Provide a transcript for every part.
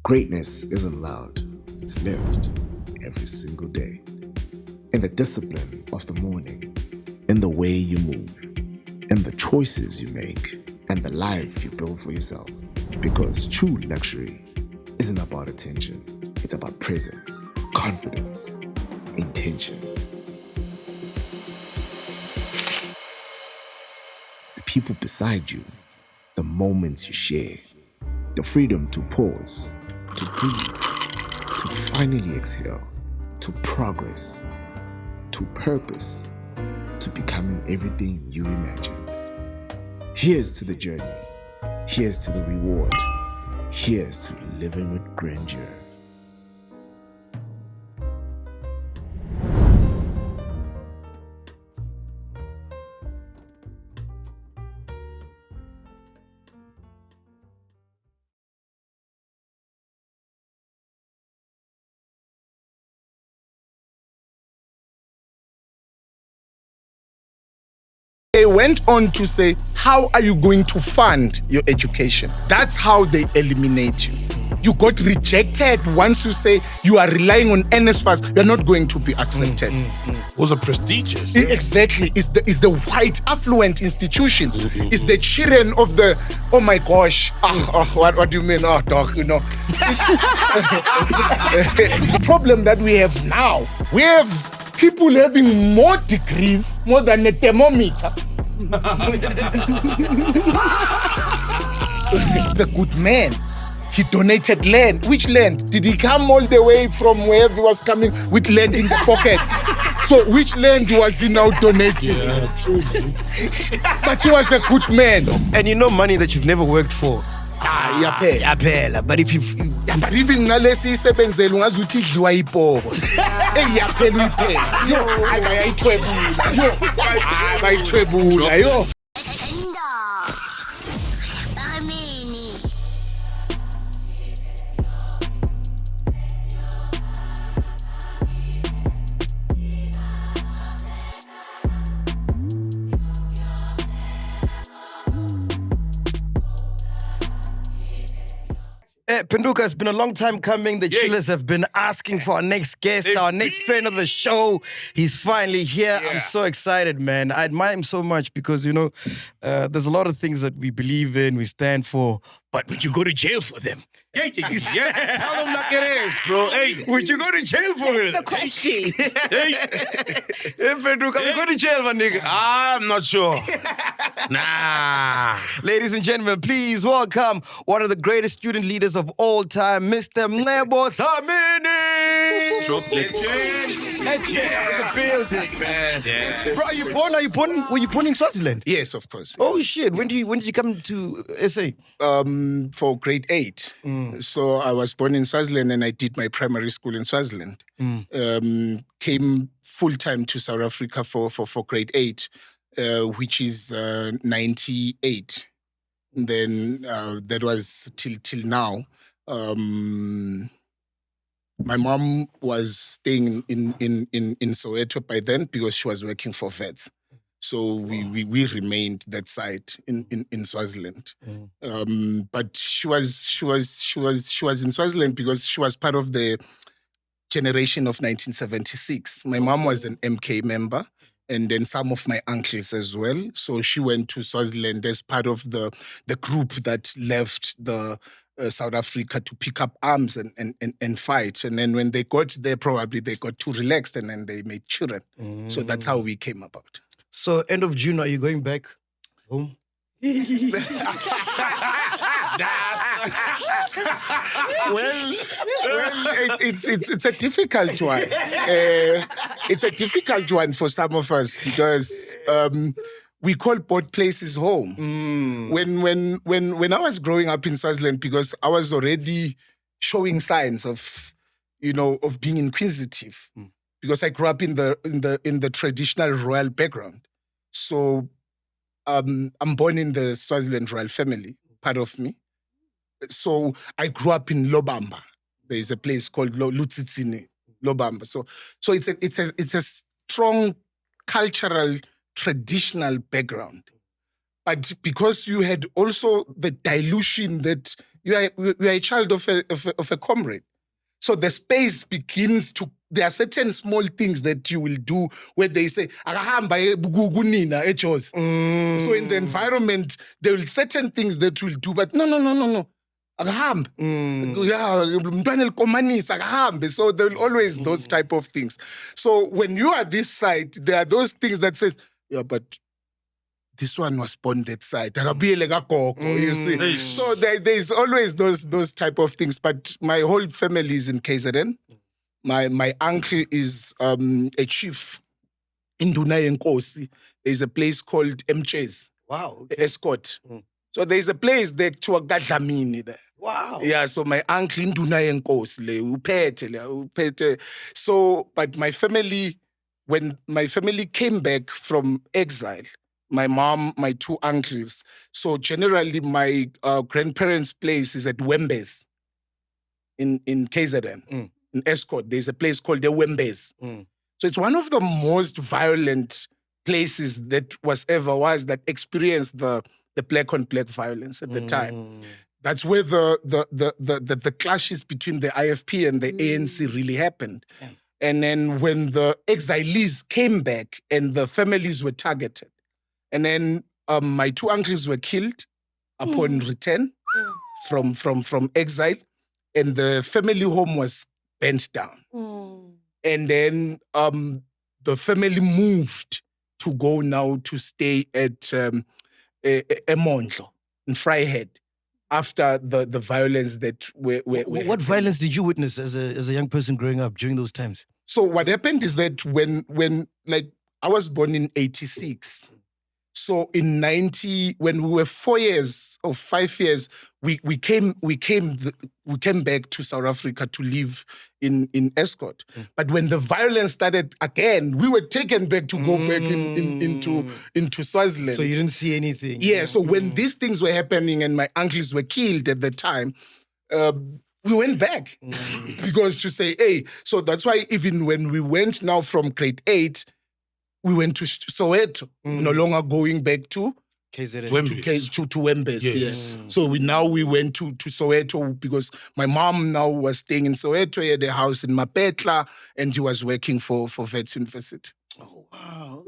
Greatness isn't loud, it's lived every single day. In the discipline of the morning, in the way you move, in the choices you make, and the life you build for yourself. Because true luxury isn't about attention, it's about presence, confidence, intention. The people beside you, the moments you share, the freedom to pause, to breathe, to finally exhale, to progress, to purpose, to becoming everything you imagine. Here's to the journey. Here's to the reward. Here's to living with grandeur. They went on to say, how are you going to fund your education? That's how they eliminate you. You got rejected once you say you are relying on NSFAS, you're not going to be accepted. Was a prestigious. Exactly. It's the white affluent institutions. It's the children of the, oh my gosh. What do you mean? Oh, dog, you know. The problem that we have now, we have people having more degrees, more than a thermometer. The good man, he donated land. Which land? Did he come all the way from wherever he was coming with land in the pocket? So which land was he now donating? Yeah, true. But he was a good man. And you know money that you've never worked for. Yaphela. But if you But even nalesi isebenzela ungazuthi idliwa ipoko. Yaphela uyiphela. Yo, ayithwebula. Yo, bayithwebula. Yo. Penduka, it's been a long time coming. The chillers have been asking for our next guest, our next friend of the show. He's finally here. I'm so excited, man. I admire him so much because, you know, there's a lot of things that we believe in, we stand for, but would you go to jail for them? Yeah. Tell them like it is, bro. Hey, Would you go to jail for it? The question. hey. Hey, Penduka, we go to jail, my nigga. I'm not sure. Nah. Ladies and gentlemen, please welcome one of the greatest student leaders of all time, Mr. Mcebo Dlamini. The building, man. Yeah. Bro, were you born in Swaziland? Yes, of course. Oh shit! When did you come to SA? For grade 8. So I was born in Swaziland and I did my primary school in Swaziland. Came full-time to South Africa for grade 8, which is 98. Then that was till now. My mom was staying in Soweto by then because she was working for vets. So we remained that side in Swaziland. But she was in Swaziland because she was part of the generation of 1976. My mom was an MK member, and then some of my uncles as well. So she went to Swaziland as part of the group that left the South Africa to pick up arms and fight. And then when they got there, probably they got too relaxed and then they made children. So that's how we came about. So end of June, are you going back home? Well, it's a difficult one. It's a difficult one for some of us because we call both places home. When I was growing up in Swaziland, because I was already showing signs of being inquisitive, because I grew up in the traditional royal background. So I'm born in the Swaziland royal family, part of me. So I grew up in Lobamba. There is a place called Lutsitsini, Lobamba. So it's a strong cultural, traditional background. But because you had also the dilution that you are a child of a comrade. So the space begins to, there are certain small things that you will do where they say, "Akahamba bugunina echos." So in the environment, there will certain things that will do, but no. Akahamba. Yeah, mntwana elikomanisa, akahambe. So there will always those type of things. So when you are this side, there are those things that says, yeah, but this one was born that side. You see. So there's always those type of things. But my whole family is in KZN. My uncle is a chief in Dunay Nkosi. There's a place called Mcebo. Wow. Okay. Escort. So there's a place there to Dhlamini there. Wow. Yeah, so my uncle in Dunay Nkosi upete. So, but my family, when my family came back from exile, my mom, my two uncles. So generally, my grandparents' place is at Wembes in KZN. In Escort, there's a place called the Wembes. So it's one of the most violent places that that experienced the black on black violence at the time. That's where the clashes between the IFP and the ANC really happened. Yeah. And then when the exilees came back and the families were targeted, and then my two uncles were killed upon return from exile, and the family home was burnt down. And then the family moved to go now to stay at Emondlo in Vryheid after the violence that What violence did you witness as a young person growing up during those times? So what happened is that when like I was born in 86. So in 90, when we were 4 years or 5 years, we came back to South Africa to live in Escort. But when the violence started again, we were taken back to go back into Swaziland. So you didn't see anything. Yeah. So when these things were happening and my uncles were killed at the time, we went back because to say, hey. So that's why even when we went now from grade 8. We went to Soweto, no longer going back to KZN. to Wembes. Yes. So we went to Soweto because my mom now was staying in Soweto. He had a house in Mapetla, and he was working for Wits University. Oh wow!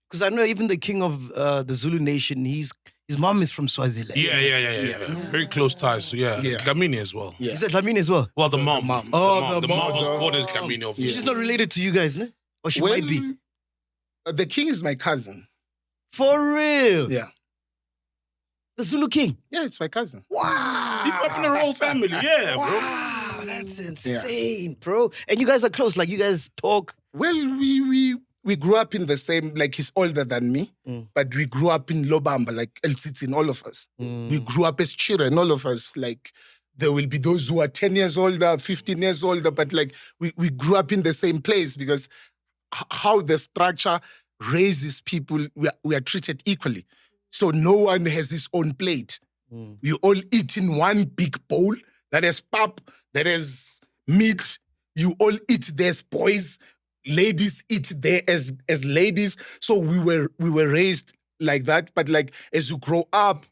Because I know even the king of the Zulu nation, his mom is from Swaziland. Yeah. Very close ties. Yeah. Dlamini as well. Yeah. Is that Dhlamini as well? Well, the mom. Oh, the mom was born as Dlamini. Obviously. She's not related to you guys, no? Or she might be. The king is my cousin. For real? Yeah. The Zulu king? Yeah, it's my cousin. Wow. He grew up in the royal family. Yeah, bro. Wow, that's insane, bro. And you guys are close. Like, you guys talk. Well, we grew up in the same, like he's older than me, but we grew up in Lobamba, like El Sitzin, all of us. We grew up as children, all of us. Like, there will be those who are 10 years older, 15 years older, but like we grew up in the same place because how the structure raises people, we are treated equally. So no one has his own plate. We all eat in one big bowl that has pap, that has meat. You all eat there as boys. Ladies eat there as ladies. So we were raised like that. But like as you grow up,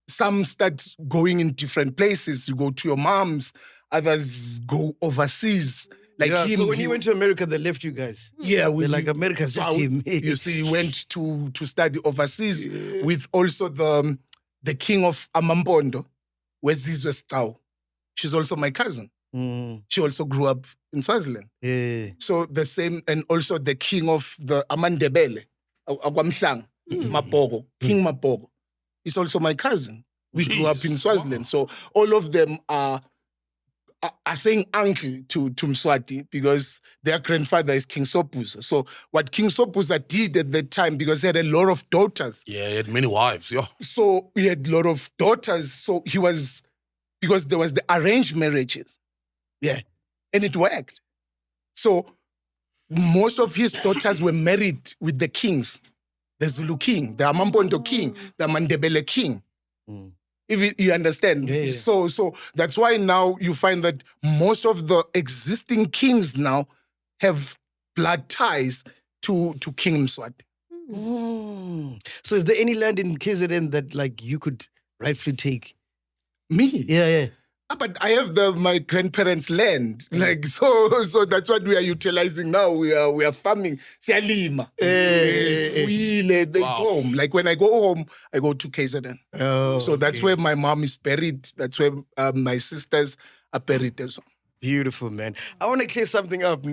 some start going in different places. You go to your mom's, others go overseas. Like him, so when he went to America, they left you guys. Yeah, they're like America's just him. You see, he went to study overseas with also the king of Amampondo, Wesizwe Stau. She's also my cousin. She also grew up in Swaziland. Yeah. So the same, and also the king of the Amandebele, Akwamhlang, Mapogo, King Mapogo. He's also my cousin. We grew up in Swaziland. So all of them are saying uncle to Mswati because their grandfather is King Sopuza. So what King Sopuza did at that time, because he had a lot of daughters. Yeah, he had many wives, yeah. So he had a lot of daughters. So he was, because there was the arranged marriages. Yeah. And it worked. So most of his daughters were married with the kings. The Zulu king, the Amampondo king, the Mandebele king. If you understand. Yeah. So that's why now you find that most of the existing kings now have blood ties to King Mswati. So is there any land in KZN that like you could rightfully take? Me? Yeah. But I have my grandparents' land, like so that's what we are utilizing now. We are farming. Siyalima. It's home. Like when I go home, I go to KZN. So that's where my mom is buried. That's where my sisters are buried as well. Beautiful, man. I want to clear something up.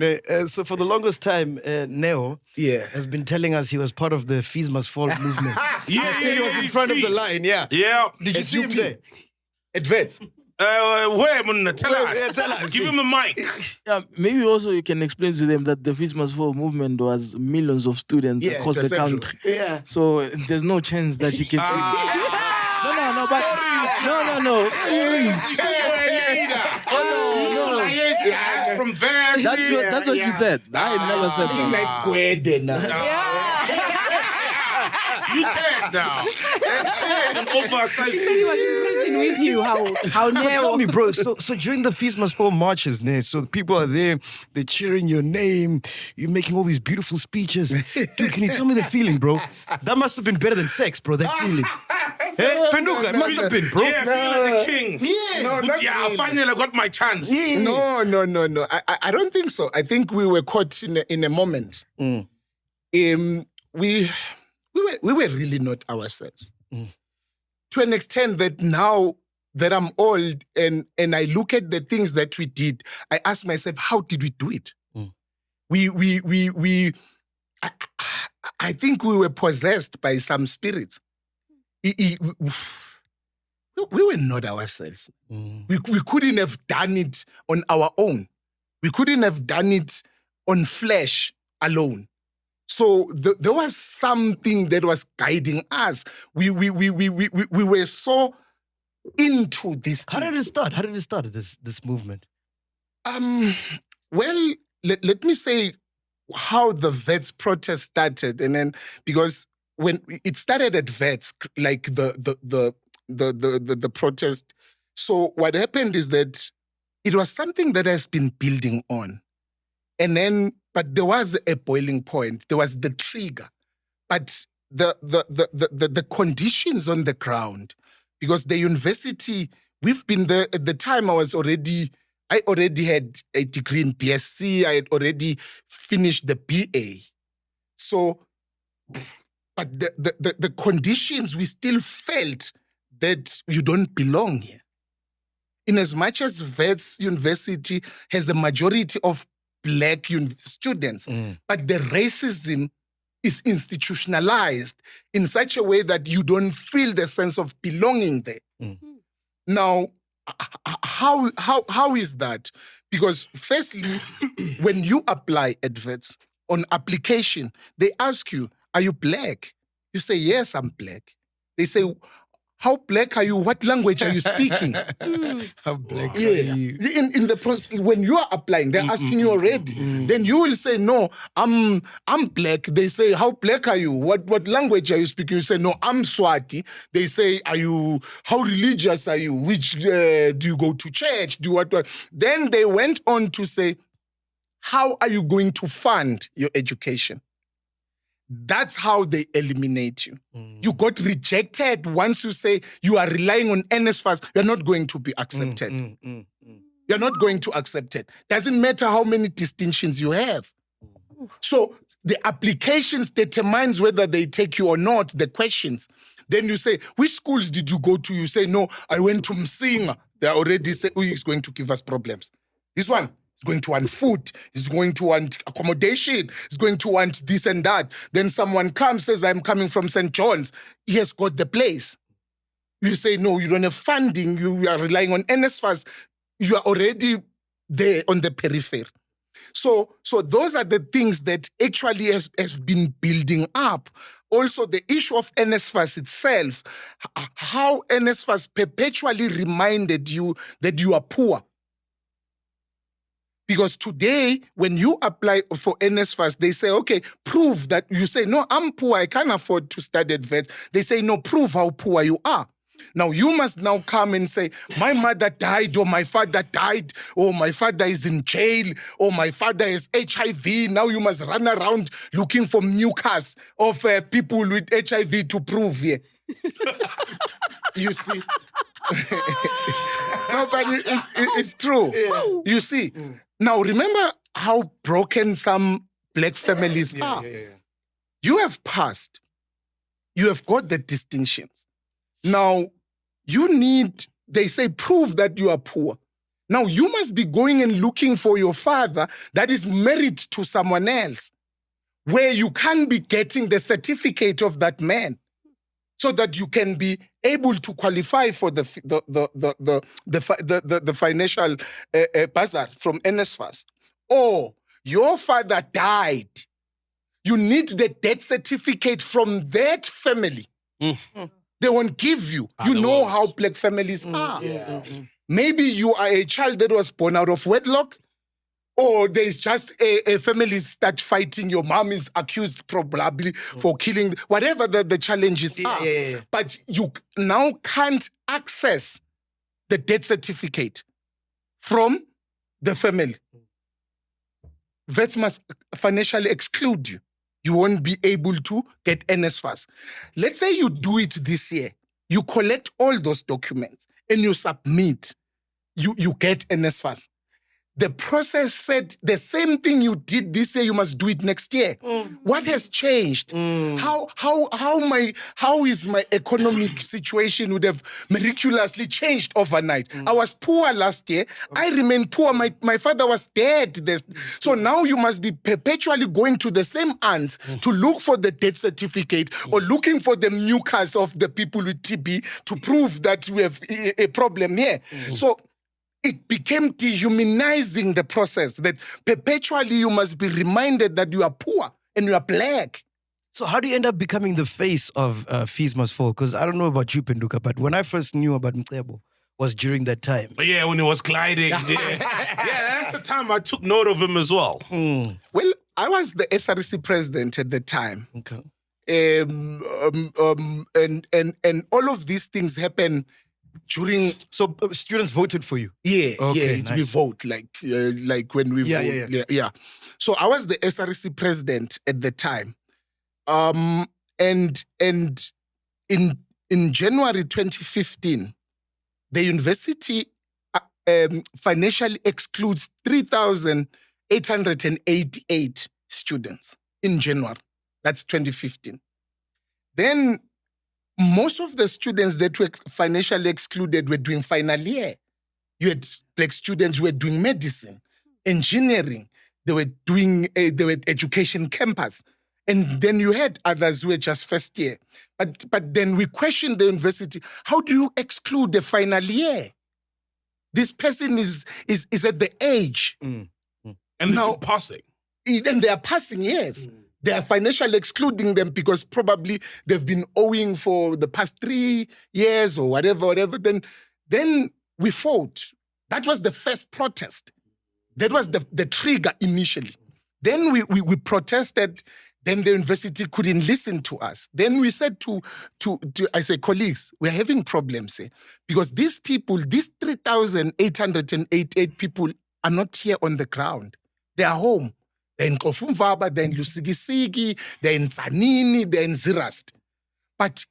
So for the longest time, Neo has been telling us he was part of the Fees Must Fall movement. He said he was in front of the line, yeah. Did you see him there? At Vets? Where, Munna? Tell us. Give him the mic. Maybe also you can explain to them that the Fees Must Fall movement was millions of students across the country. Yeah. So there's no chance that you can say... No. From Van. That's what you said. I never said that. You said now. He was in prison with you. How Tell me, bro. So during the Fees Must Fall marches, so the people are there, they're cheering your name, you're making all these beautiful speeches. Dude, can you tell me the feeling, bro? That must have been better than sex, bro. That feeling. Penduka, it must have been, bro. Yeah, feeling like a king. Yeah, finally I got my chance. No. I don't think so. I think we were caught in a moment. We were really not ourselves. To an extent that now that I'm old and I look at the things that we did, I ask myself, how did we do it? I think we were possessed by some spirits. We were not ourselves. We couldn't have done it on our own. We couldn't have done it on flesh alone. So there was something that was guiding us. We were so into this thing. How did it start? How did it start, this movement? Well, let me say how the Vets protest started, and then because when it started at Vets, like the protest. So what happened is that it was something that has been building on, and then but there was a boiling point. There was the trigger, but the conditions on the ground, because the university, we've been there at the time. I already had a degree in BSc. I had already finished the BA. So, but the conditions, we still felt that you don't belong here. In as much as Vets University has the majority of Black students, but the racism is institutionalized in such a way that you don't feel the sense of belonging there. Now, how is that? Because firstly, when you apply at Vets, on application, they ask you, are you Black? You say, yes, I'm Black. They say, how Black are you? What language are you speaking? How Black are you? In the process, when you are applying, they're asking you already. Then you will say, no, I'm Black. They say, how Black are you? What language are you speaking? You say, no, I'm Swati. They say, how religious are you? Which do you go to church? Do what? Then they went on to say, how are you going to fund your education? That's how they eliminate you. You got rejected once you say you are relying on NSFAS, you're not going to be accepted. You're not going to accept it. Doesn't matter how many distinctions you have. So the applications determines whether they take you or not, the questions. Then you say, which schools did you go to? You say, no, I went to Msinga. They already say, oh, he's going to give us problems. This one, going to want food, he's going to want accommodation, he's going to want this and that. Then someone comes, says, I'm coming from St. John's. He has got the place. You say, no, you don't have funding, you are relying on NSFAS. You are already there on the periphery. So those are the things that actually has been building up. Also, the issue of NSFAS itself, how NSFAS perpetually reminded you that you are poor. Because today, when you apply for NSFAS, they say, okay, prove that. You say, no, I'm poor, I can't afford to study at Vets. They say, no, prove how poor you are. Now, you must now come and say, my mother died, or my father died, or my father is in jail, or my father has HIV. Now you must run around looking for mucus of people with HIV to prove here. You see? No, but it's true. You see, now remember how broken some black families are. You have passed. You have got the distinctions. Now, you need, they say, prove that you are poor. Now, you must be going and looking for your father that is married to someone else, where you can be getting the certificate of that man, so that you can be able to qualify for the financial bursary from NSFAS. Or your father died. You need the death certificate from that family. They won't give you. You know how black families are. Maybe you are a child that was born out of wedlock, or there's just a family start fighting. Your mom is accused probably for killing, whatever the challenges are. But you now can't access the death certificate from the family. Vets must financially exclude you. You won't be able to get NSFAS. Let's say you do it this year. You collect all those documents and you submit. You get NSFAS. The process said the same thing you did this year, you must do it next year. What has changed? How is my economic situation would have miraculously changed overnight? I was poor last year. I remain poor. My father was dead. So now you must be perpetually going to the same aunts to look for the death certificate or looking for the mucus of the people with TB to prove that we have a problem here. So it became dehumanizing the process, that perpetually you must be reminded that you are poor and you are black. So how do you end up becoming the face of Fees Must Fall? Because I don't know about you, Penduka, but when I first knew about Mcebo was during that time. Yeah, when he was gliding. Yeah, that's the time I took note of him as well. Well, I was the SRC president at the time. Okay. And all of these things happen during. So students voted for you? Yeah, Okay, yeah, nice. we vote like when we vote. Yeah. So I was the SRC president at the time, and in January 2015, the university financially excludes 3,888 students in January. That's 2015. Then most of the students that were financially excluded were doing final year. You had black students who were doing medicine, engineering. They were doing education campus. And then you had others who were just first year. But then we questioned the university, how do you exclude the final year? This person is at the age. And now passing. And they are passing, yes. They are financially excluding them because probably they've been owing for the past 3 years or whatever. Then we fought. That was the first protest. That was the trigger initially. Then we protested. Then the university couldn't listen to us. Then we said to I say, colleagues, we're having problems here because these people, these 3,888 people are not here on the ground. They are home. They're in Kofumvaba, they're in Lusigisigi, they're in Tzanini, they're in Zirast. But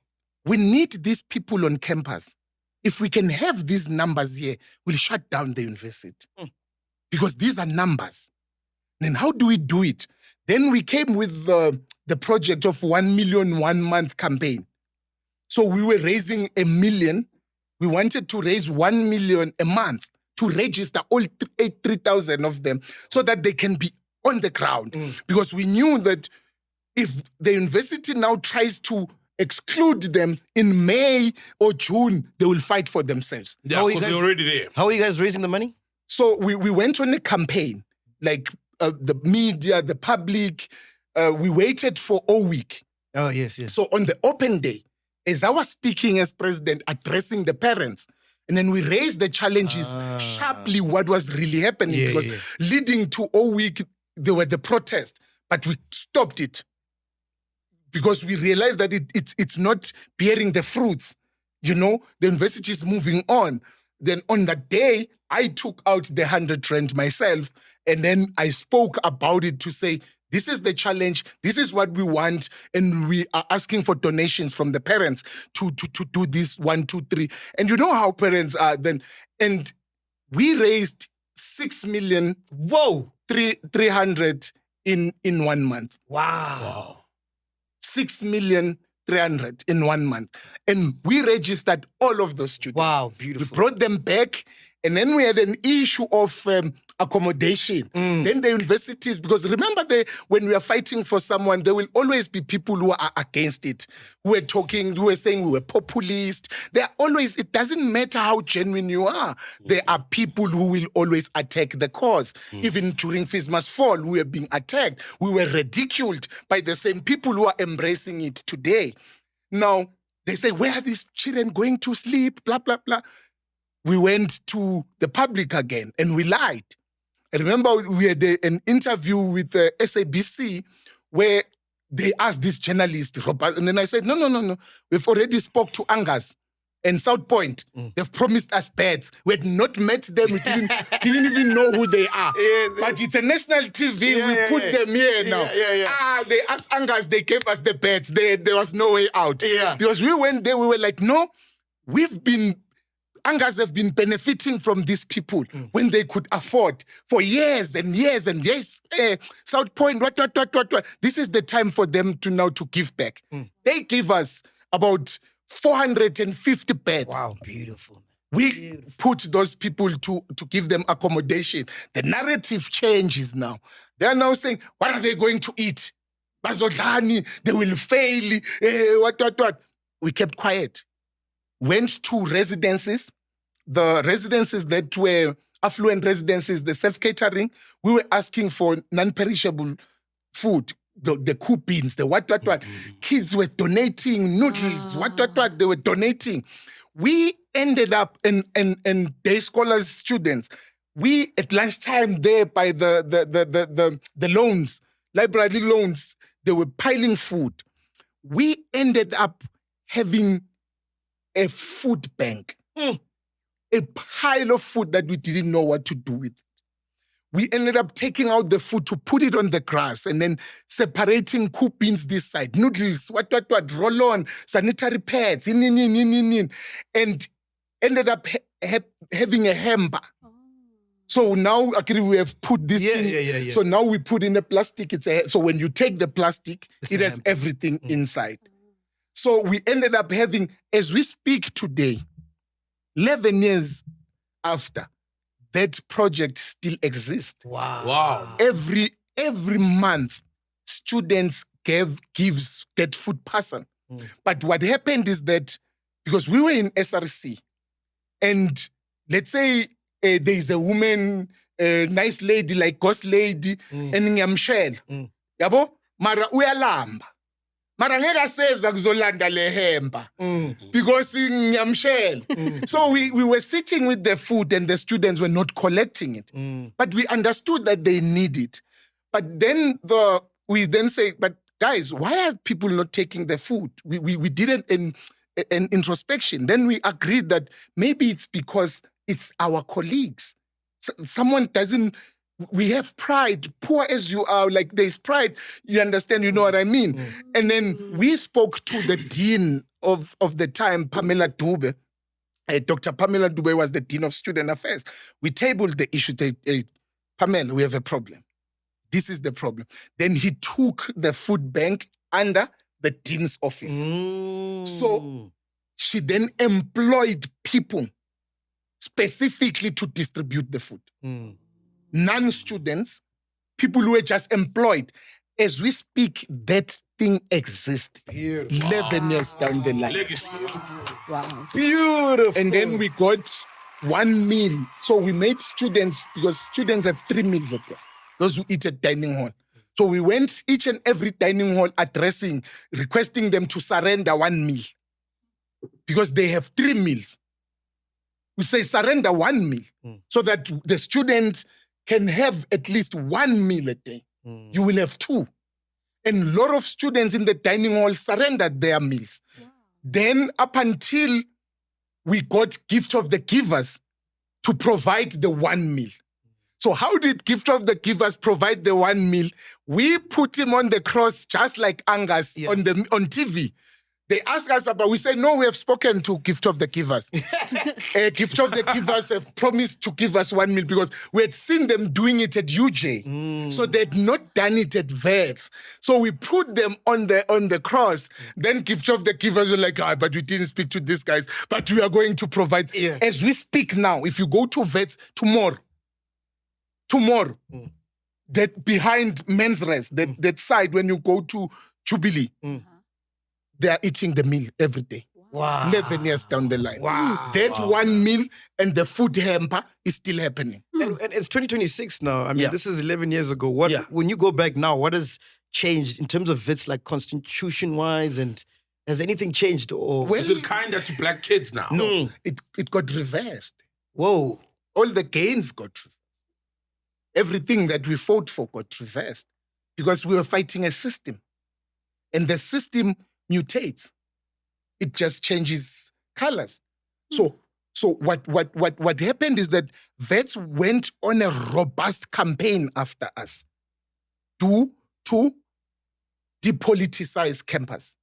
we need these people on campus. If we can have these numbers here, we'll shut down the university. Because these are numbers. Then how do we do it? Then we came with the project of 1 million 1 month campaign. So we were raising 1 million. We wanted to raise 1 million a month to register all 3,000 of them so that they can be on the ground. Because we knew that if the university now tries to exclude them in May or June, they will fight for themselves. Yeah, because they're already there. How are you guys raising the money? So we went on a campaign, like the media, the public. We waited for a week. Oh, yes. So on the open day, as I was speaking as president, addressing the parents, and then we raised the challenges sharply, what was really happening. Because leading to a week, there were the protests, but we stopped it because we realized that it's not bearing the fruits. You know, the university is moving on. Then on that day, I took out the 100 rand myself, and then I spoke about it to say, This is the challenge. This is what we want. And we are asking for donations from the parents to do this 1, 2, 3. And you know how parents are then. And we raised 6 million, 300 in 1 month. Wow. 6,300,000 in 1 month. And we registered all of those students. Wow, beautiful. We brought them back. And then we had an issue of accommodation. Then the universities, because remember when we are fighting for someone, there will always be people who are against it, who are talking, who are saying we were populist. There are always, it doesn't matter how genuine you are. There are people who will always attack the cause. Even during Fees Must Fall, we were being attacked. We were ridiculed by the same people who are embracing it today. Now, they say, where are these children going to sleep? Blah, blah, blah. We went to the public again and we lied. I remember we had an interview with SABC where they asked this journalist, Robert, and then I said, no. We've already spoke to Angus and South Point. They've promised us beds. We had not met them. We didn't even know who they are. But it's a national TV. We put them here now. They asked Angus, they gave us the beds. There was no way out. Because we went there, we were like, no, Angus have been benefiting from these people when they could afford for years and years and years. South Point, what. This is the time for them to give back. They give us about 450 beds. Wow, beautiful. We put those people to give them accommodation. The narrative changes now. They are now saying, what are they going to eat? Bazodlani, they will fail. What. We kept quiet. Went to residences, the residences that were affluent residences, the self-catering. We were asking for non-perishable food, the coupons, the what. Kids were donating noodles, what. They were donating. We ended up, and day scholars students, we at lunchtime there by the loans, library loans, they were piling food. We ended up having a food bank, a pile of food that we didn't know what to do with. We ended up taking out the food to put it on the grass and then separating coupons this side, noodles, what, roll-on, sanitary pads, and ended up having a hamper. So now, actually, we have put this in. So now we put in the plastic. So when you take the plastic, it has everything inside. So we ended up having, as we speak today, 11 years after, that project still exists. Wow. Every month, students get food parcel. But what happened is that, because we were in SRC, and let's say there's a woman, a nice lady, like Ghost Lady, and ngiyamshela. Yabo? Mara uyalamba. Mara ngeke aseza kuzolanda lehemba. Because ngiyamshela. So we were sitting with the food and the students were not collecting it. But we understood that they need it. But then we then say, but guys, why are people not taking the food? We did an introspection. Then we agreed that maybe it's because it's our colleagues. Someone doesn't, we have pride, poor as you are, like there's pride, you understand, you know what I mean? And then we spoke to the dean of the time, Pamela Dube. Dr. Pamela Dube was the dean of student affairs. We tabled the issue, Pamela, we have a problem. This is the problem. Then he took the food bank under the dean's office. So she then employed people specifically to distribute the food. Non-students, people who were just employed. As we speak, that thing exists. 11 years down the line. Legacy. Wow. Beautiful. And then we got 1 meal. So we made students, because students have 3 meals a day, those who eat at dining hall. So we went each and every dining hall requesting them to surrender 1 meal. Because they have 3 meals. We say surrender 1 meal so that the student can have at least 1 meal a day. You will have 2. And a lot of students in the dining hall surrendered their meals. Then up until we got gift of the givers to provide the 1 meal. So how did Gift of the Givers provide the 1 mil? We put him on the cross just like Angus on TV. They ask us about, we say, no, we have spoken to Gift of the Givers. Gift of the Givers have promised to give us 1 mil because we had seen them doing it at UJ. So they had not done it at VETS. So we put them on the cross. Then Gift of the Givers were like, but we didn't speak to these guys. But we are going to provide. As we speak now, if you go to VETS tomorrow, that behind men's rest, that side when you go to Jubilee, they are eating the meal every day. Wow. 11 years down the line. Wow. That 1 meal and the food hamper is still happening. And it's 2026 now. I mean, this is 11 years ago. When you go back now, what has changed in terms of VETS, like constitution-wise, and has anything changed? Or is it kinder to black kids now? No, it got reversed. Whoa. All the gains got reversed. Everything that we fought for got reversed because we were fighting a system. And the system mutates. It just changes colors. So what happened is that VETS went on a robust campaign after us to depoliticize campus,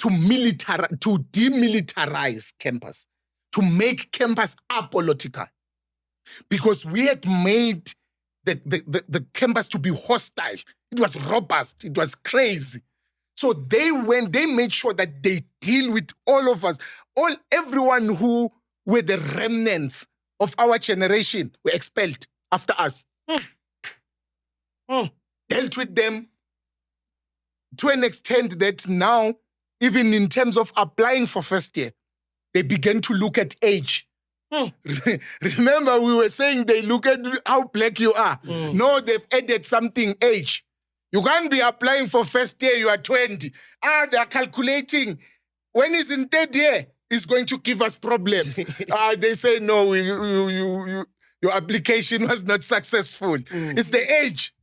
to demilitarize campus, to make campus apolitical. Because we had made the campus to be hostile. It was robust. It was crazy. So they made sure that they deal with all of us. Everyone who were the remnants of our generation were expelled after us. Dealt with them to an extent that now, even in terms of applying for first year, they began to look at age. Remember, we were saying they look at how black you are. No, they've added something, age. You can't be applying for first year, you are 20. They are calculating. When he's in third year, it's going to give us problems. They say, no, your application was not successful. It's the age.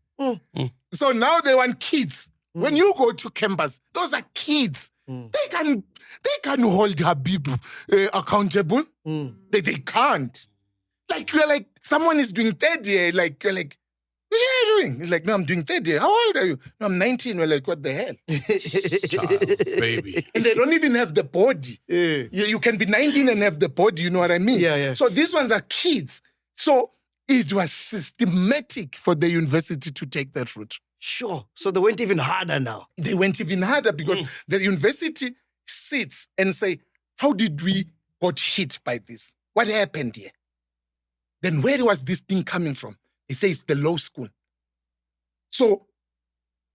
So now they want kids. When you go to campus, those are kids. They can hold Habib accountable. They can't. Like, you're like, someone is doing third year, like, you're like, what are you doing? You're like, no, I'm doing third year. How old are you? No, I'm 19. We're like, what the hell? Child, baby. And they don't even have the body. You can be 19 and have the body, you know what I mean? Yeah. So these ones are kids. So it was systematic for the university to take that route. Sure. So they went even harder now. They went even harder because the university sits and say, how did we got hit by this? What happened here? Then where was this thing coming from? They say it's the law school. So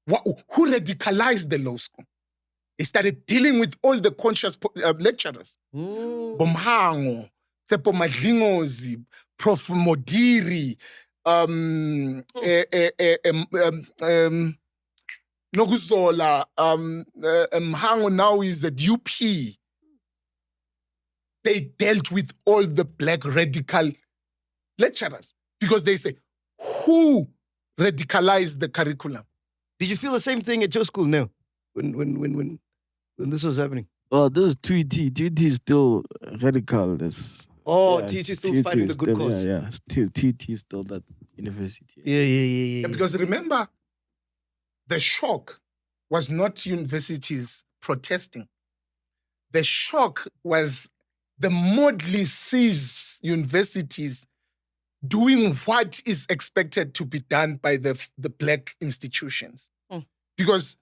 who radicalized the law school? They started dealing with all the conscious lecturers. Bomhango, Tsepo Madlingozi, Prof. Modiri, Noguzola, Mhango now is at UP. They dealt with all the black radical lecturers because they say, who radicalized the curriculum? Did you feel the same thing at your school now when this was happening? Oh, this is TT. TT is still radical. TT is still fighting the good cause. Yeah. Still, TT is still that university. Yeah. Because remember, the shock was not universities protesting. The shock was the modly seized universities doing what is expected to be done by the black institutions. Because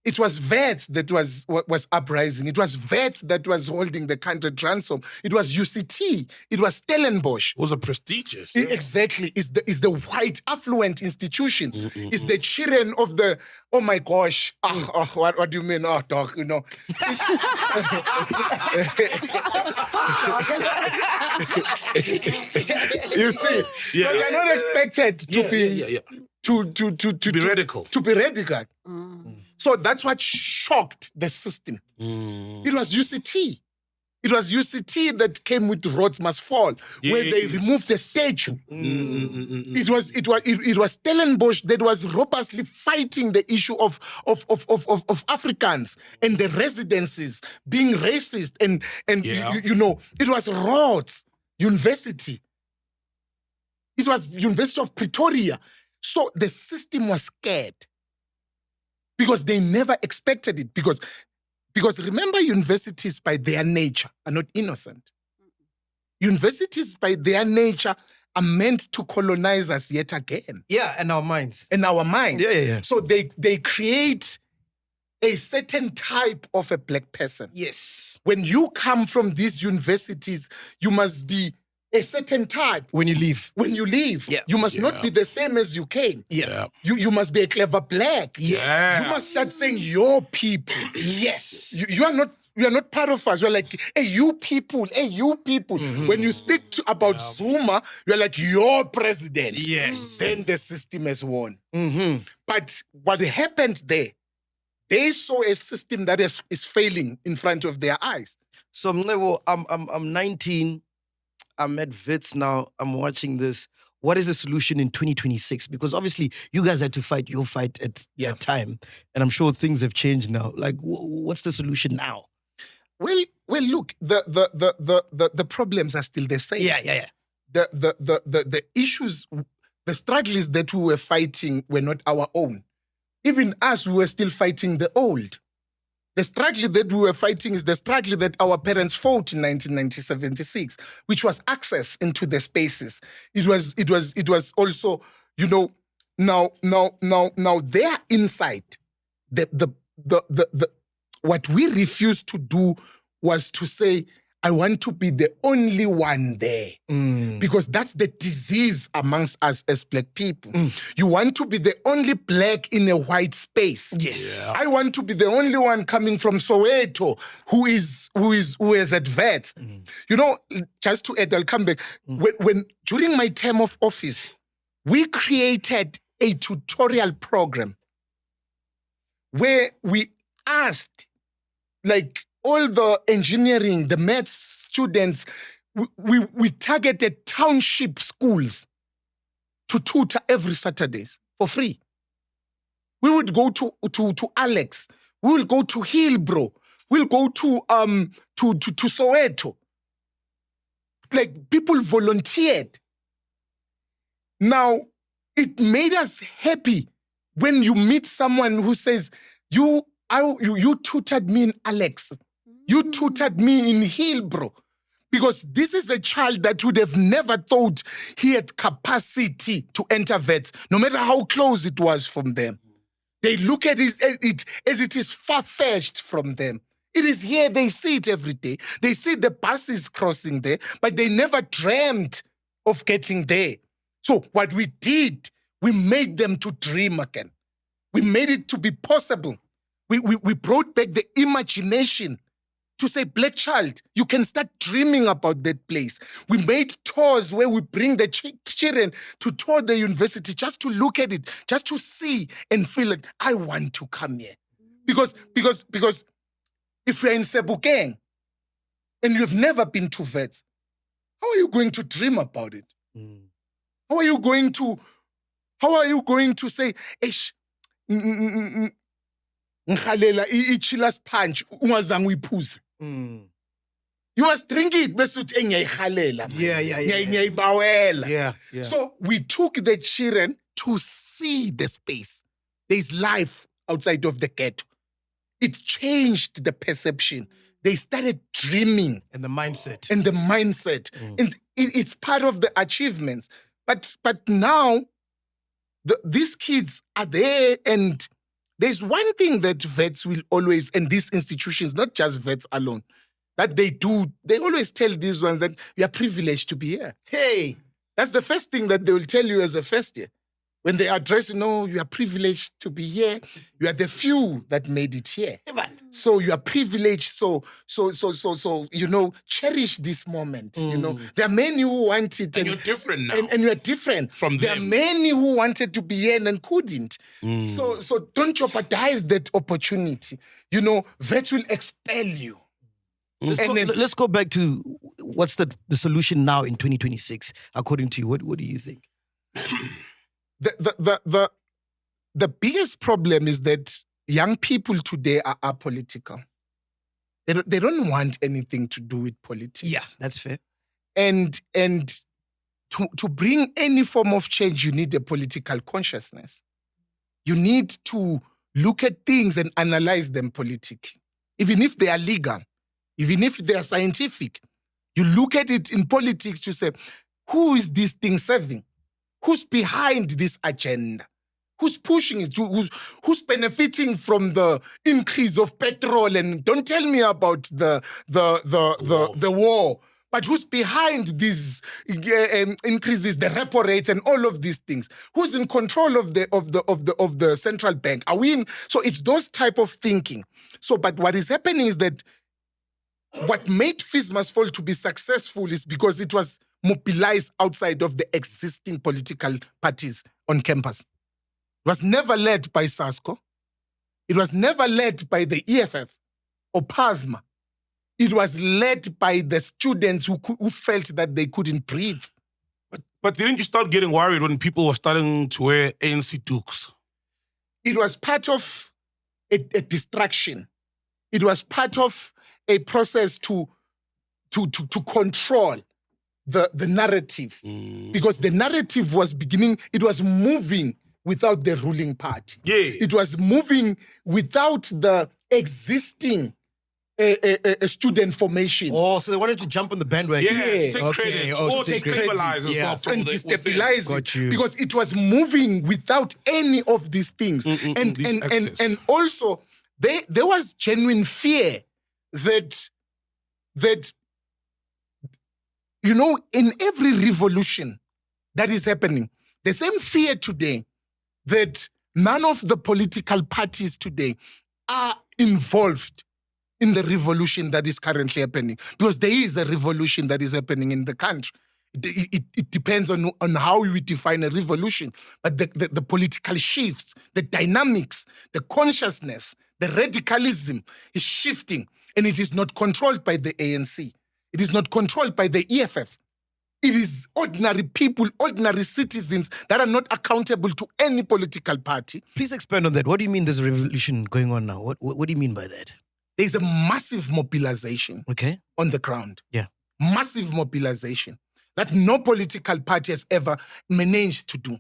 it was VETS that was uprising. It was VETS that was holding the country at ransom. It was UCT. It was Stellenbosch. It was a prestigious. Exactly. It's the white affluent institutions. It's the children of the, oh my gosh. What do you mean? Oh, dog, you know. You see? So they're not expected to be... To be radical. To be radical. So that's what shocked the system. It was UCT. It was UCT that came with Rhodes Must Fall, where they removed the statue. It was Stellenbosch that was robustly fighting the issue of Africans and the residences being racist and you know, it was Rhodes University It was University of Pretoria. So the system was scared because they never expected it. Because remember, universities by their nature are not innocent. Universities by their nature are meant to colonize us yet again. Yeah, and our minds. In our minds. Yeah. So they create a certain type of a black person. Yes. When you come from these universities, you must be a certain type. When you leave. When you leave, Yeah. you must not be the same as you came. Yeah. You must be a clever black. Yeah. You must start saying your people. Yes. You are not part of us. You're like, hey, you people, hey, you people. When you speak about Zuma, you're like, your president. Yes. Then the system has won. Mm-hmm. But what happened there, they saw a system that is failing in front of their eyes. So Mcebo, I'm 19. I'm at Wits now. I'm watching this. What is the solution in 2026? Because obviously you guys had to fight your fight at that time, and I'm sure things have changed now. Like, what's the solution now? Well, look, the problems are still the same. Yeah. The issues, the struggles that we were fighting were not our own. Even us, we were still fighting the old. The struggle that we were fighting is the struggle that our parents fought in 1976, which was access into the spaces. It was also, now their insight, what we refused to do was to say, I want to be the only one there. Because that's the disease amongst us as black people. You want to be the only black in a white space. Yes. Yeah. I want to be the only one coming from Soweto who is at vet. Just to add, I'll come back. When during my term of office, we created a tutorial program where we asked, like, all the engineering, the maths students, we targeted township schools to tutor every Saturdays for free. We would go to Alex. We will go to Hillbrow. We'll go to Soweto. Like, people volunteered. Now, it made us happy when you meet someone who says, you tutored me in Alex. You tutored me in Hillbrow. Because this is a child that would have never thought he had capacity to enter vets, no matter how close it was from them. They look at it as it is far-fetched from them. It is here, they see it every day. They see the buses crossing there, but they never dreamt of getting there. So what we did, we made them to dream again. We made it to be possible. We brought back the imagination to say, black child, you can start dreaming about that place. We made tours where we bring the children to tour the university just to look at it, just to see and feel like, I want to come here. Because if you're in Sebokeng and you've never been to vets, how are you going to dream about it? How are you going to say, Eish, nghalela ichilas punch ungazange uyiphuze. You must drink it bese uthi ngiyayikhalela. Ngiyayibawela. Yeah. So we took the children to see the space. There's life outside of the ghetto. It changed the perception. They started dreaming. And the mindset. And it's part of the achievements. But now these kids are there, and there's one thing that vets will always, and these institutions, not just vets alone, that they do, they always tell these ones that you are privileged to be here. Hey, that's the first thing that they will tell you as a first year. When they address you, no, you are privileged to be here. You are the few that made it here. So you are privileged. So cherish this moment. There are many who want it, And you're different now. and you are different From There them. are many who wanted to be here and couldn't. So don't jeopardize that opportunity. Vets will expel you. Let's go back to what's the solution now in 2026, according to you. What do you think? The biggest problem is that young people today are apolitical. They don't want anything to do with politics. Yeah, that's fair. And to bring any form of change, you need a political consciousness. You need to look at things and analyze them politically. Even if they are legal, even if they are scientific, you look at it in politics to say, who is this thing serving? Who's behind this agenda? Who's pushing it? Who's benefiting from the increase of petrol? And don't tell me about the war. But who's behind these increases, the repo rates, and all of these things? Who's in control of the central bank? Are we in? So it's those type of thinking. So, but what is happening is that what made Fees Must Fall to be successful is because it was mobilized outside of the existing political parties on campus. It was never led by SASCO. It was never led by the EFF or PASMA. It was led by the students who felt that they couldn't breathe. But didn't you start getting worried when people were starting to wear ANC dukes? It was part of a distraction. It was part of a process to control the narrative. Because the narrative was beginning, it was moving without the ruling party. Yeah. It was moving without the existing student formation. Oh, so they wanted to jump on the bandwagon. Yeah, to take credit. Or to stabilize as well. And destabilize Got it. you. Because it was moving without any of these things. And also, there was genuine fear that you know, in every revolution that is happening, the same fear today that none of the political parties today are involved in the revolution that is currently happening. Because there is a revolution that is happening in the country. It depends on how we define a revolution. But the political shifts, the dynamics, the consciousness, the radicalism is shifting. And it is not controlled by the ANC. It is not controlled by the EFF. It is ordinary people, ordinary citizens that are not accountable to any political party. Please expand on that. What do you mean there's a revolution going on now? What do you mean by that? There's a massive mobilization on the ground. Yeah. Massive mobilization that no political party has ever managed to do.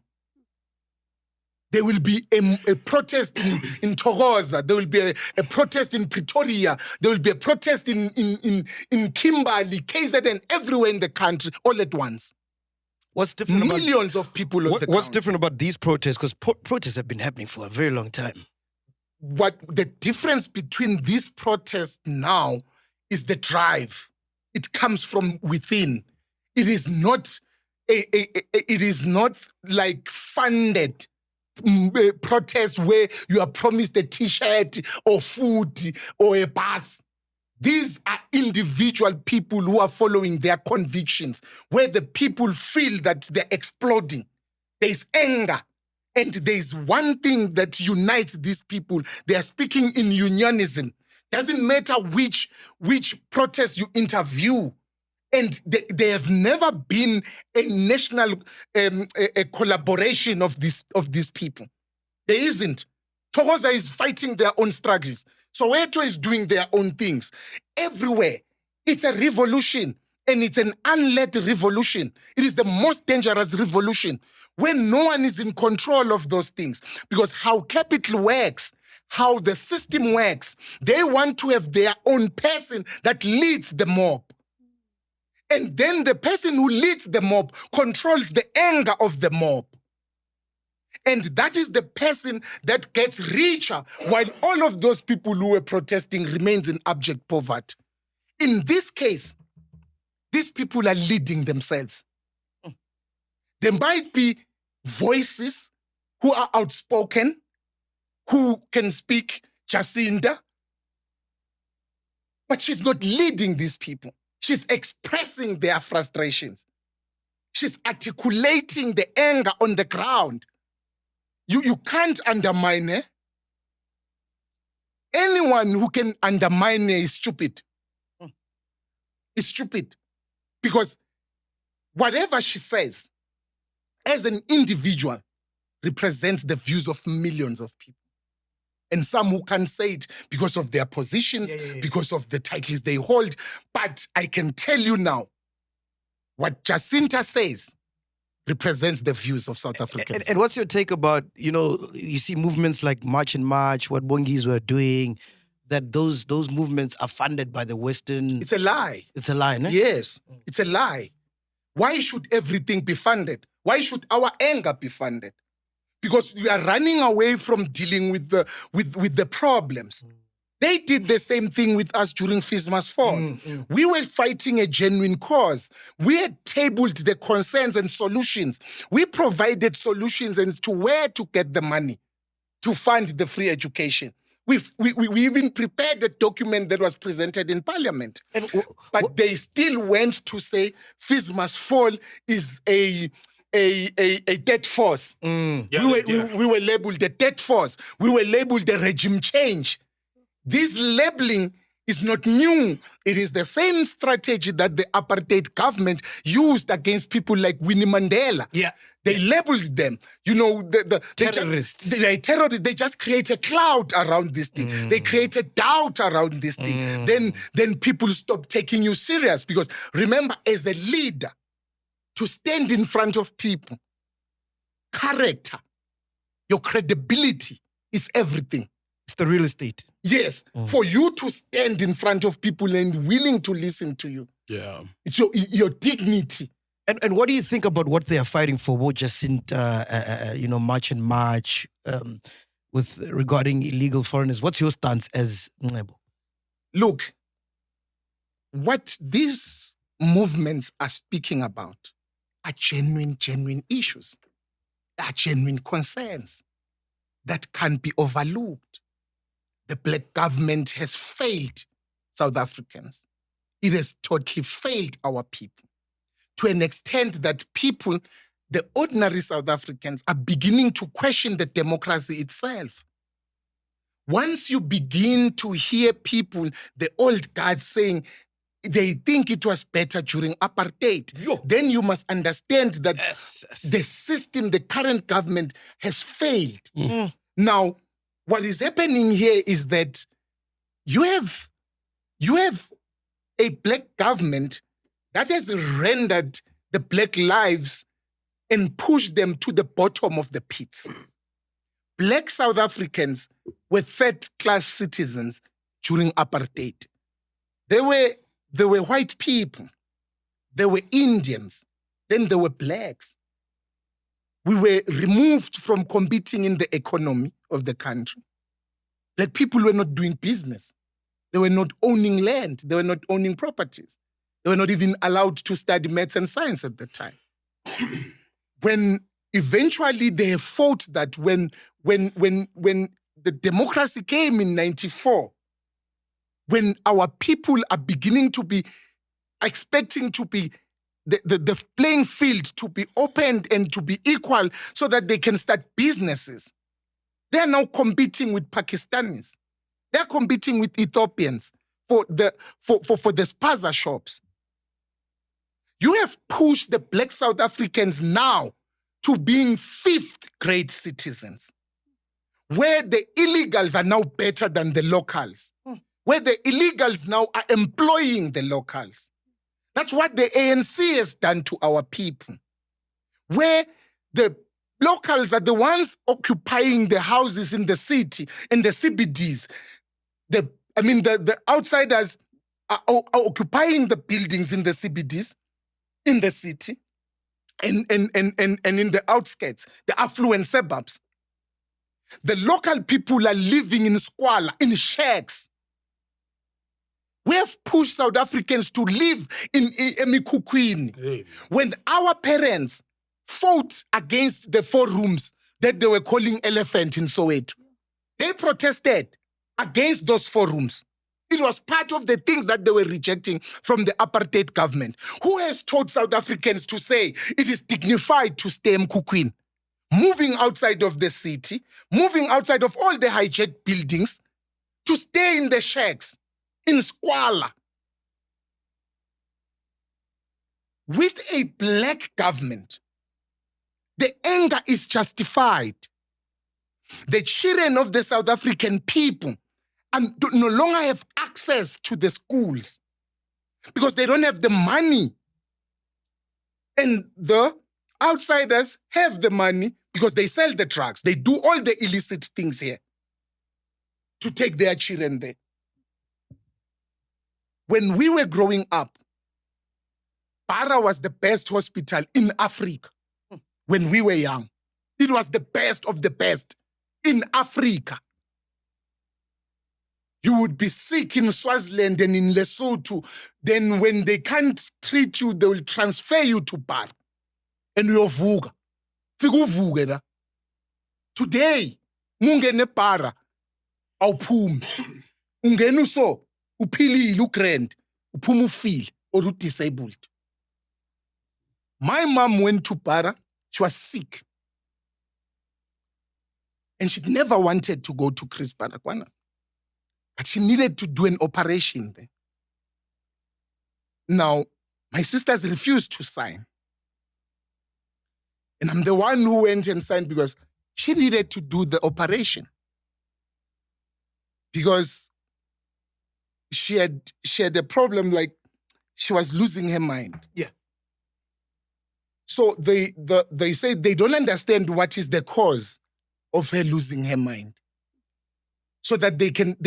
There will be a protest in Thokoza. There will be a protest in Pretoria. There will be a protest in Kimberley, KZN, everywhere in the country, all at once. What's different Millions of people on the What's ground. different about these protests? Because protests have been happening for a very long time. What the difference between these protests now is the drive. It comes from within. It is not like funded protest where you are promised a t-shirt or food or a bus. These are individual people who are following their convictions, where the people feel that they're exploding. There's anger. And there's one thing that unites these people. They are speaking in unionism. Doesn't matter which protest you interview. And there have never been a national a collaboration of these people. There isn't. Thokoza is fighting their own struggles. Soweto is doing their own things. Everywhere. It's a revolution. And it's an unled revolution. It is the most dangerous revolution when no one is in control of those things. Because how capital works, how the system works, they want to have their own person that leads the mob. And then the person who leads the mob controls the anger of the mob. And that is the person that gets richer while all of those people who were protesting remains in abject poverty. In this case, these people are leading themselves. There might be voices who are outspoken, who can speak Jacinda, but she's not leading these people. She's expressing their frustrations. She's articulating the anger on the ground. You can't undermine her. Anyone who can undermine her is stupid. Is stupid. Because whatever she says, as an individual, represents the views of millions of people. And some who can say it because of their positions, because of the titles they hold. But I can tell you now, what Jacinta says represents the views of South Africans. And what's your take about, you see movements like March and March, what Bongis were doing, that those movements are funded by the Western... It's a lie. It's a lie, no? Yes, it's a lie. Why should everything be funded? Why should our anger be funded? Because we are running away from dealing with the problems. They did the same thing with us during FISMA's fall. We were fighting a genuine cause. We had tabled the concerns and solutions. We provided solutions as to where to get the money to fund the free education. We even prepared a document that was presented in Parliament. But they still went to say FISMA's fall is a dead force. We were labeled a dead force. We were labeled a regime change. This labeling is not new. It is the same strategy that the apartheid government used against people like Winnie Mandela. Yeah. They labeled them, terrorists. They're terrorists. They just create a cloud around this thing. They create a doubt around this thing. Then people stop taking you serious. Because remember, as a leader, to stand in front of people, character, your credibility is everything. It's the real estate. Yes. For you to stand in front of people and willing to listen to you. Yeah. It's your dignity. And what do you think about what they are fighting for, what Jacinta, March and March, with regarding illegal foreigners? What's your stance as Mcebo? Look, what these movements are speaking about are genuine issues, are genuine concerns that can't be overlooked. The black government has failed South Africans. It has totally failed our people to an extent that people, the ordinary South Africans, are beginning to question the democracy itself. Once you begin to hear people, the old guards saying they think it was better during apartheid, then you must understand that the system, the current government has failed. Now, what is happening here is that you have a black government that has rendered the black lives and pushed them to the bottom of the pits. Black South Africans were third-class citizens during apartheid. They were white people. They were Indians. Then there were blacks. We were removed from competing in the economy of the country. Black people were not doing business. They were not owning land. They were not owning properties. They were not even allowed to study maths and science at the time. When eventually they fought that when the democracy came in 94, when our people are beginning to be expecting to be the playing field to be opened and to be equal so that they can start businesses. They are now competing with Pakistanis. They are competing with Ethiopians for the spaza shops. You have pushed the black South Africans now to being fifth-grade citizens, where the illegals are now better than the locals, where the illegals now are employing the locals. That's what the ANC has done to our people, where the locals are the ones occupying the houses in the city, in the CBDs. The outsiders are occupying the buildings in the CBDs, in the city, and in the outskirts, the affluent suburbs. The local people are living in squalor, in shacks. We have pushed South Africans to live in Emikukwini. When our parents fought against the 4 rooms that they were calling elephant in Soweto, they protested against those 4 rooms. It was part of the things that they were rejecting from the apartheid government. Who has taught South Africans to say it is dignified to stay in Mkukwini? Moving outside of the city, moving outside of all the hijacked buildings, to stay in the shacks, in squalor. With a black government, the anger is justified. The children of the South African people no longer have access to the schools because they don't have the money and the Outsiders have the money because they sell the drugs. They do all the illicit things here to take their children there. When we were growing up, Para was the best hospital in Africa when we were young. It was the best of the best in Africa. You would be sick in Swaziland and in Lesotho. Then when they can't treat you, they will transfer you to Para. And uyovuka. Fika uvuke la. Today, mungene Para, awuphumi. Ungena uso, uphilile, ugrand, uphuma ufile, or disabled. My mom went to Para, she was sick. And she never wanted to go to Chris Baragwana. But she needed to do an operation there. Now, my sisters refused to sign. And I'm the one who went and signed because she needed to do the operation. Because she had a problem, like she was losing her mind. Yeah. So they say they don't understand what is the cause of her losing her mind. So that they can't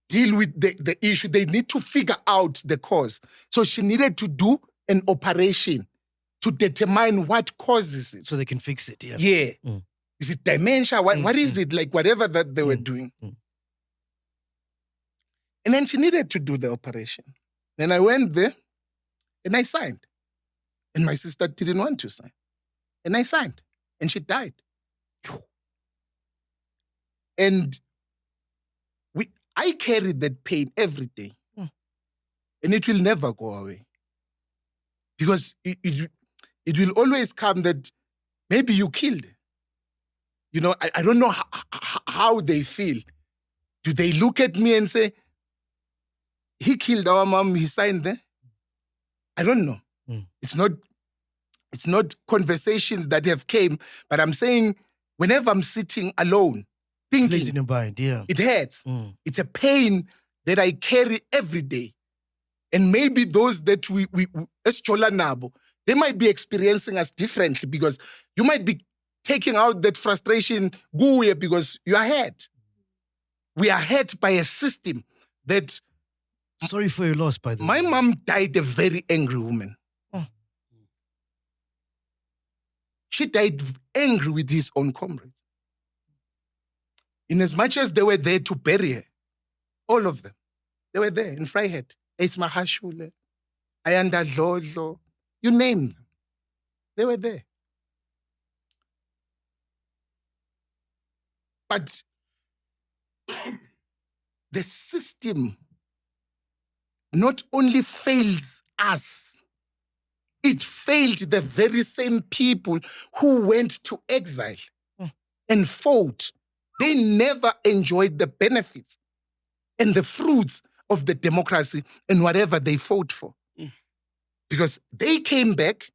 deal with the issue. They need to figure out the cause. So she needed to do an operation to determine what causes it. So they can fix it, yeah. Yeah. Is it dementia? What is it? Like whatever that they were doing. And then she needed to do the operation. Then I went there and I signed. And my sister didn't want to sign. And I signed. And she died. And I carried that pain every day. And it will never go away. Because it will always come that maybe you killed. You know, I don't know how they feel. Do they look at me and say, he killed our mom, he signed there? I don't know. It's not conversations that have came, but I'm saying whenever I'm sitting alone, thinking, in your mind, yeah. It hurts. It's a pain that I carry every day. And maybe those that we as Chola Nabo, they might be experiencing us differently because you might be taking out that frustration because you are hurt. We are hurt by a system that... Sorry for your loss, by the way. My mom died a very angry woman. She died angry with his own comrades. In as much as they were there to bury her, all of them, they were there in Vryheid, Ace Mahashule, Ayanda Dlodlo, you name them. They were there. But the system not only fails us, it failed the very same people who went to exile and fought. They never enjoyed the benefits and the fruits of the democracy and whatever they fought for. Because they came back,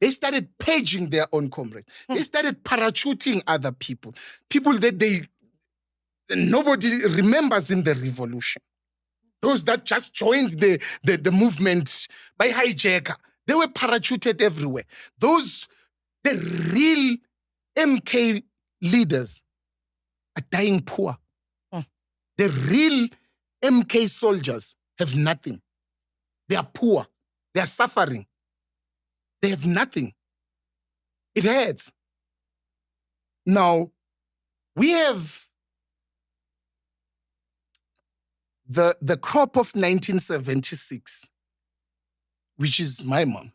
they started paging their own comrades. They started parachuting other people. People that nobody remembers in the revolution. Those that just joined the movement by hijacker, they were parachuted everywhere. The real MK leaders are dying poor. The real MK soldiers have nothing. They are poor. They are suffering. They have nothing. It hurts. Now, we have the crop of 1976, which is my mom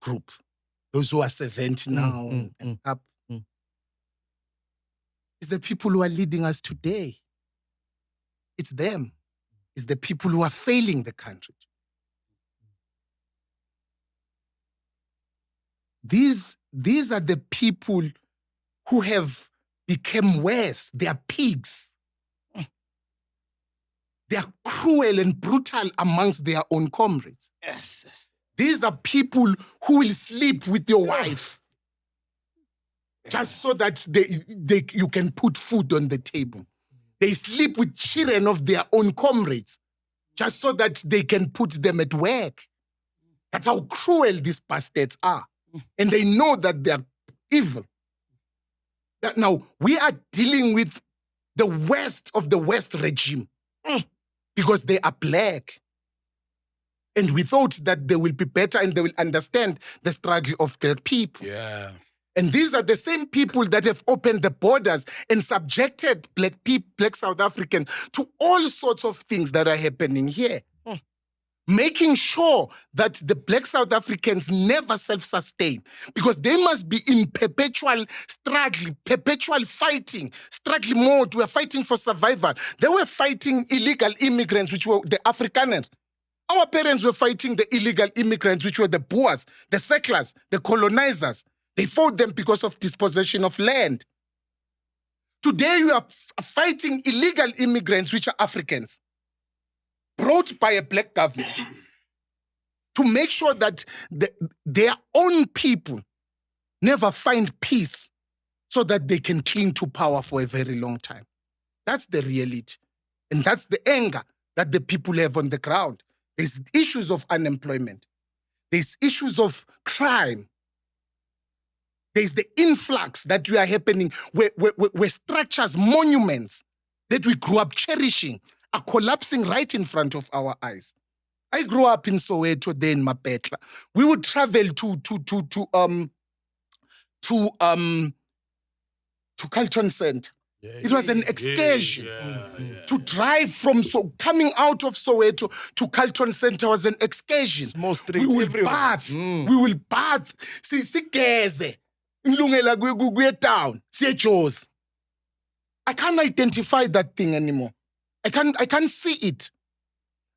group, those who are 70 now and up, is the people who are leading us today. It's them. It's the people who are failing the country. These are the people who have become worse. They are pigs. They are cruel and brutal amongst their own comrades. Yes. These are people who will sleep with your wife just so that you can put food on the table. They sleep with children of their own comrades just so that they can put them at work. That's how cruel these bastards are. And they know that they're evil. Now, we are dealing with the worst of the West regime because they are black. And we thought that they will be better and they will understand the struggle of their people. Yeah. And these are the same people that have opened the borders and subjected black people, black South Africans to all sorts of things that are happening here. Making sure that the black South Africans never self-sustain because they must be in perpetual struggle, perpetual fighting, struggle mode. We are fighting for survival. They were fighting illegal immigrants, which were the Afrikaners. Our parents were fighting the illegal immigrants, which were the Boers, the settlers, the colonizers. They fought them because of dispossession of land. Today, you are fighting illegal immigrants, which are Africans, brought by a black government to make sure that their own people never find peace so that they can cling to power for a very long time. That's the reality. And that's the anger that the people have on the ground. There's issues of unemployment. There's issues of crime. There's the influx that we are happening where structures, monuments that we grew up cherishing are collapsing right in front of our eyes. I grew up in Soweto, there in Mapetla. We would travel to Carlton Center. It was an excursion. To drive from coming out of Soweto to Carlton Center was an excursion. Small streets We will everywhere. bath. We will bath. Sigeze. Ngilungela kuye town. Siyejozi. I can't identify that thing anymore. I can't see it.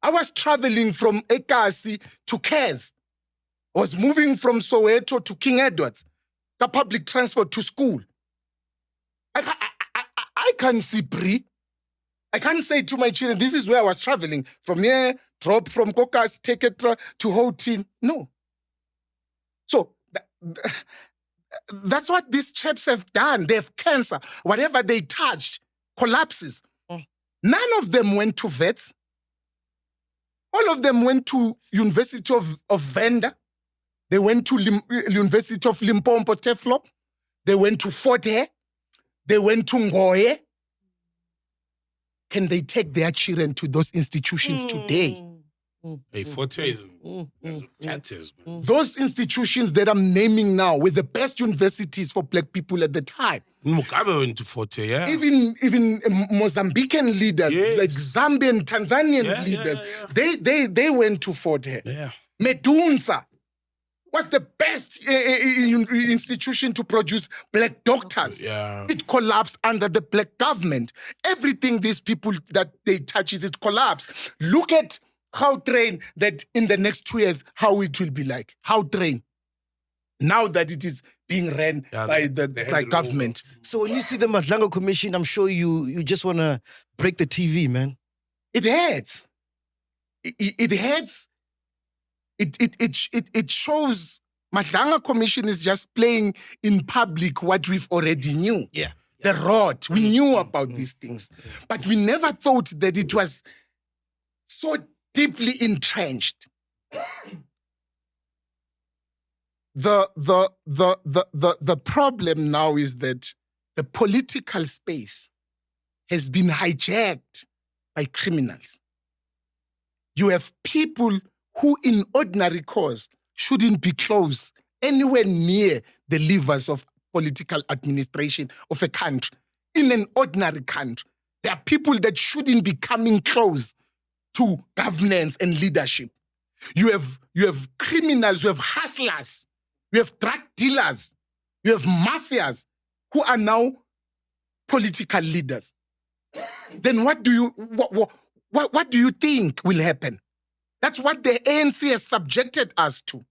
I was traveling from Ekasi to Kes. I was moving from Soweto to King Edwards. The public transport to school. I can't see Brie. I can't say to my children, this is where I was traveling. From here, drop from Kokas, take it to Houghton. No. So that's what these chaps have done. They have cancer. Whatever they touched collapses. None of them went to vets. All of them went to University of Venda. They went to University of Limpopo, Teflop. They went to Fort Hare. They went to Ngoye. Can they take their children to those institutions today? Hey, Forte is tatters, man. Those institutions that I'm naming now were the best universities for black people at the time. Mugabe went to Forte, yeah. Even Mozambican leaders, Yes. like Zambian, Tanzanian leaders, they went to Fort Hare. Yeah. Medunsa was the best institution to produce black doctors. Yeah. It collapsed under the black government. Everything these people that they touch it collapsed. Look at how train that in the next 2 years, how it will be like. How train. Now that it is being ran by the government. So when you see the Madlango Commission, I'm sure you just want to break the TV, man. It hurts. It hurts. It shows Madlanga Commission is just playing in public what we've already knew. Yeah. The rot. We knew about these things. But we never thought that it was so deeply entrenched. The problem now is that the political space has been hijacked by criminals. You have people who in ordinary course shouldn't be close anywhere near the levers of political administration of a country. In an ordinary country, there are people that shouldn't be coming close to governance and leadership. You have criminals, you have hustlers, you have drug dealers, you have mafias who are now political leaders. Then what do you think will happen? That's what the ANC has subjected us to.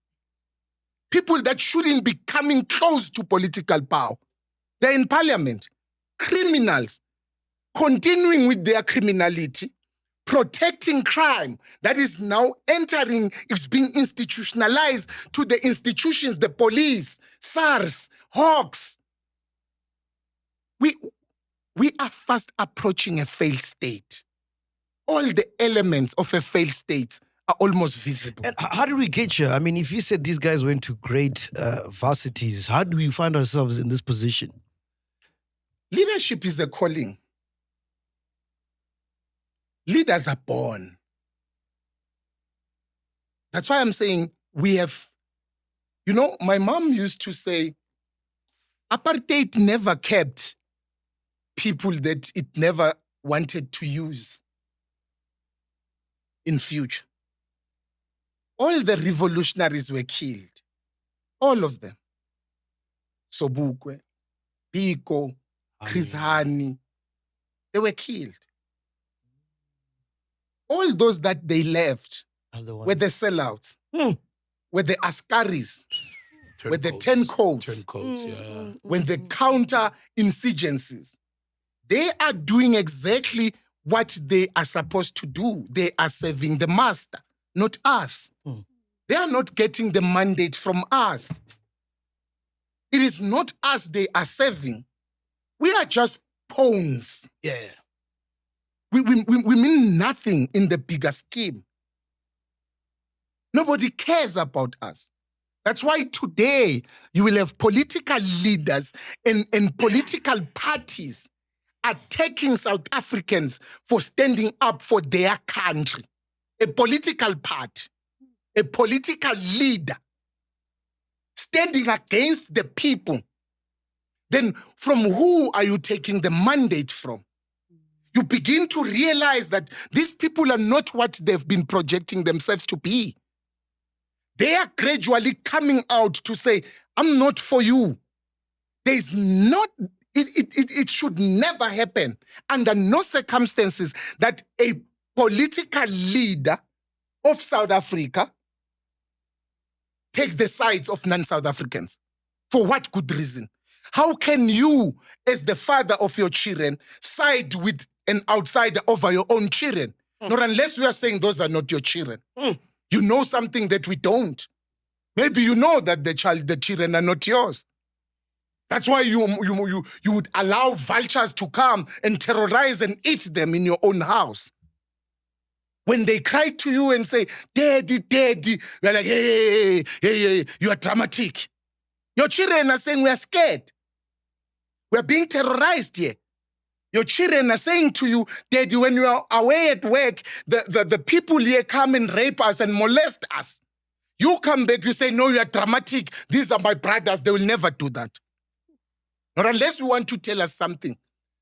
People that shouldn't be coming close to political power. They're in parliament. Criminals continuing with their criminality, protecting crime that is now entering, it's being institutionalized to the institutions, the police, SARS, Hawks. We are fast approaching a failed state. All the elements of a failed state are almost visible. And how did we get here? I mean, if you said these guys went to great varsities, how do we find ourselves in this position? Leadership is a calling. Leaders are born. That's why I'm saying we have, my mom used to say, apartheid never kept people that it never wanted to use in future. All the revolutionaries were killed. All of them. Sobukwe, Biko, Chris Hani, they were killed. All those that they left were the sellouts, were the Askaris, were the 10 codes, 10 codes, yeah. when the counter-insurgencies. They are doing exactly what they are supposed to do. They are serving the master, not us. They are not getting the mandate from us. It is not us they are serving. We are just pawns. Yeah. We mean nothing in the bigger scheme. Nobody cares about us. That's why today you will have political leaders and political parties attacking South Africans for standing up for their country. A political party, a political leader standing against the people. Then from who are you taking the mandate from? You begin to realize that these people are not what they've been projecting themselves to be. They are gradually coming out to say, I'm not for you. There's not, it should never happen under no circumstances that a political leader of South Africa takes the sides of non-South Africans. For what good reason? How can you, as the father of your children, side with an outsider over your own children? Not unless we are saying those are not your children. You know something that we don't. Maybe you know that the children are not yours. That's why you would allow vultures to come and terrorize and eat them in your own house. When they cry to you and say, Daddy, Daddy, you're like, hey, you are dramatic. Your children are saying, we are scared. We are being terrorized here. Your children are saying to you, Daddy, when you are away at work, the people here come and rape us and molest us. You come back, you say, no, you are dramatic. These are my brothers. They will never do that. Not unless you want to tell us something.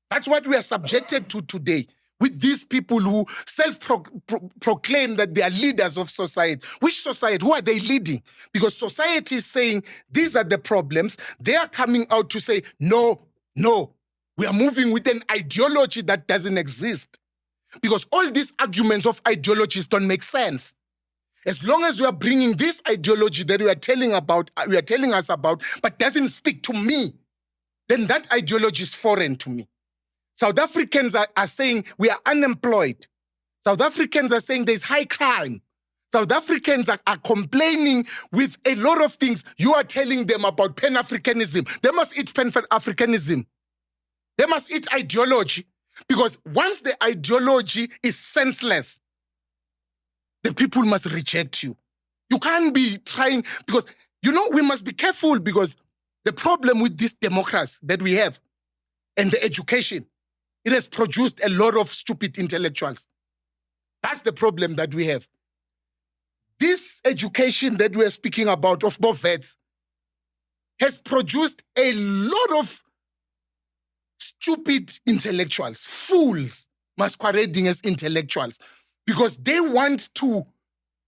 That's what we are subjected to today with these people who self-proclaim that they are leaders of society. Which society? Who are they leading? Because society is saying, these are the problems. They are coming out to say, no. We are moving with an ideology that doesn't exist. Because all these arguments of ideologies don't make sense. As long as we are bringing this ideology that we are telling us about, but doesn't speak to me, then that ideology is foreign to me. South Africans are saying we are unemployed. South Africans are saying there's high crime. South Africans are complaining with a lot of things. You are telling them about Pan-Africanism. They must eat Pan-Africanism. They must eat ideology. Because once the ideology is senseless, the people must reject you. You can't be trying, because, we must be careful, because the problem with this democracy that we have and the education, it has produced a lot of stupid intellectuals. That's the problem that we have. This education that we are speaking about of more vets has produced a lot of stupid intellectuals, fools masquerading as intellectuals, because they want to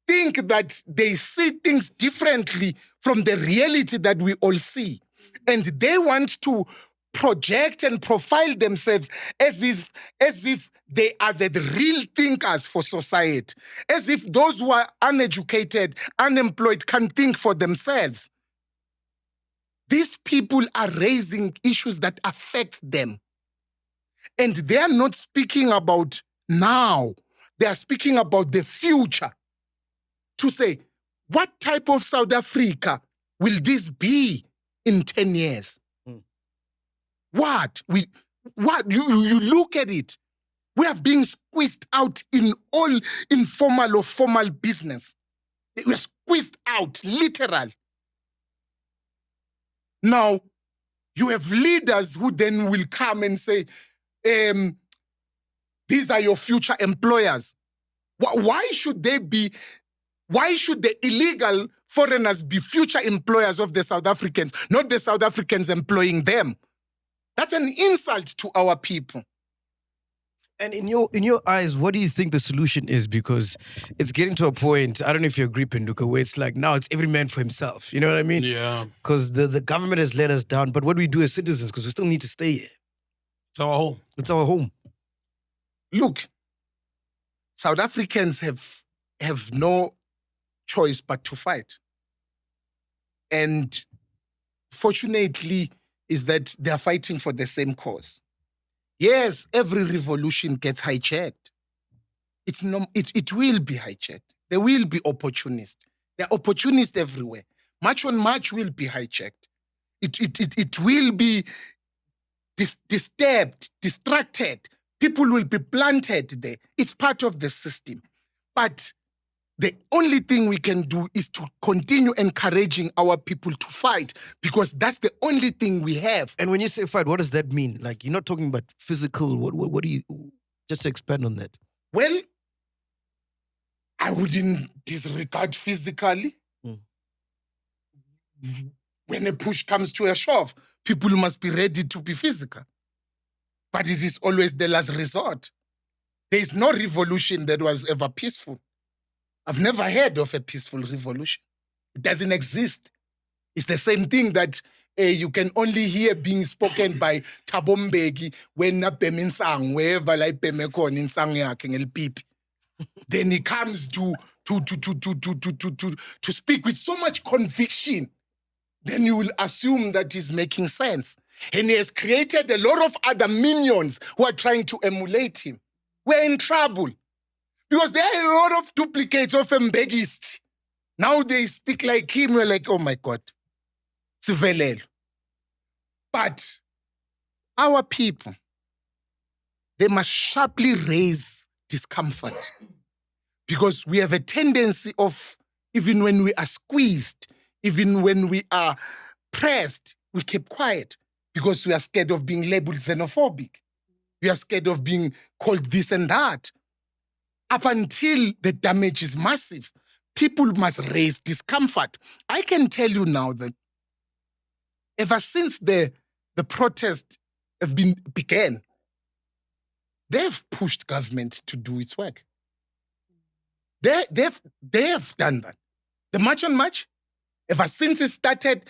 think that they see things differently from the reality that we all see. And they want to project and profile themselves as if they are the real thinkers for society, as if those who are uneducated, unemployed can think for themselves. These people are raising issues that affect them. And they are not speaking about now. They are speaking about the future. To say, what type of South Africa will this be in 10 years? What? You look at it. We are being squeezed out in all informal or formal business. We are squeezed out, literal. Now, you have leaders who then will come and say, these are your future employers. Why should the illegal foreigners be future employers of the South Africans, not the South Africans employing them? That's an insult to our people. And in your eyes, what do you think the solution is? Because it's getting to a point, I don't know if you agree, Penduka, where it's like now it's every man for himself. You know what I mean? Yeah. Because the government has let us down. But what do we do as citizens? Because we still need to stay here. It's our home. It's our home. Look, South Africans have no choice but to fight. And fortunately is that they are fighting for the same cause. Yes, every revolution gets hijacked. It will be hijacked. There will be opportunists. There are opportunists everywhere. Much on much will be hijacked. It will be disturbed, distracted. People will be planted there. It's part of the system. But the only thing we can do is to continue encouraging our people to fight, because that's the only thing we have. And when you say fight, what does that mean? Like, you're not talking about physical. What do you, just to expand on that? Well, I wouldn't disregard physically. When a push comes to a shove, people must be ready to be physical. But it is always the last resort. There is no revolution that was ever peaceful. I've never heard of a peaceful revolution. It doesn't exist. It's the same thing that you can only hear being spoken by Thabo Mbeki when nabhema insang, wherever la ibheme khona insang yakhe ngelipipi. Then he comes to speak with so much conviction. Then you will assume that he's making sense. And he has created a lot of other minions who are trying to emulate him. We're in trouble. Because there are a lot of duplicates of Mbegists. Now they speak like him. We're like, oh my God. Sivelelo. But our people, they must sharply raise discomfort. Because we have a tendency of, even when we are squeezed, even when we are pressed, we keep quiet. Because we are scared of being labeled xenophobic. We are scared of being called this and that. Up until the damage is massive, people must raise discomfort. I can tell you now that ever since the protests began, they've pushed government to do its work. They have done that. The March on March, ever since it started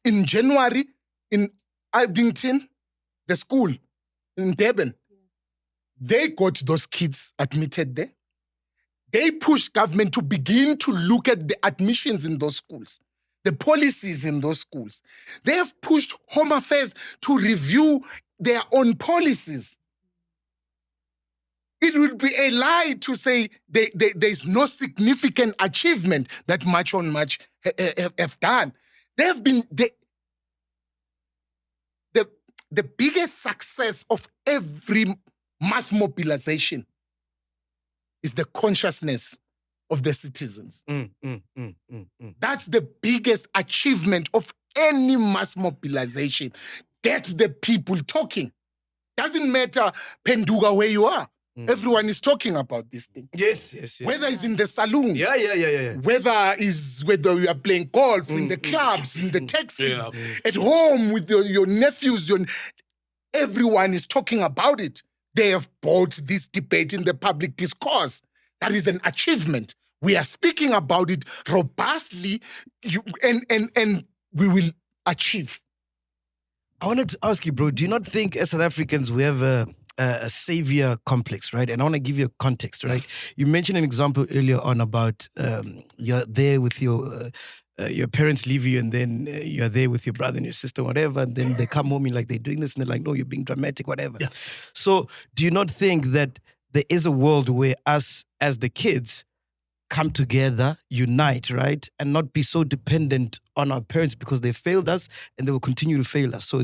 in January in Abington, the school in Durban, they got those kids admitted there. They pushed government to begin to look at the admissions in those schools, the policies in those schools. They have pushed Home Affairs to review their own policies. It would be a lie to say there's no significant achievement that March on March have done. They have been the biggest success of every mass mobilization is the consciousness of the citizens. That's the biggest achievement of any mass mobilization. Get the people talking. Doesn't matter, Penduga, where you are. Everyone is talking about this thing. Yes. Whether it's in the saloon. Yeah. Whether you are playing golf, in the clubs, in the taxis, at home with your nephews. Everyone is talking about it. They have brought this debate in the public discourse. That is an achievement. We are speaking about it robustly, and we will achieve. I wanted to ask you, bro, do you not think as South Africans we have a savior complex, right? And I want to give you a context, right? You mentioned an example earlier on about you're there with your parents leave you, and then you're there with your brother and your sister, whatever, and then they come home and like they're doing this and they're like, no, you're being dramatic, whatever. Yeah. So do you not think that there is a world where us as the kids come together, unite, right? And not be so dependent on our parents because they failed us and they will continue to fail us. So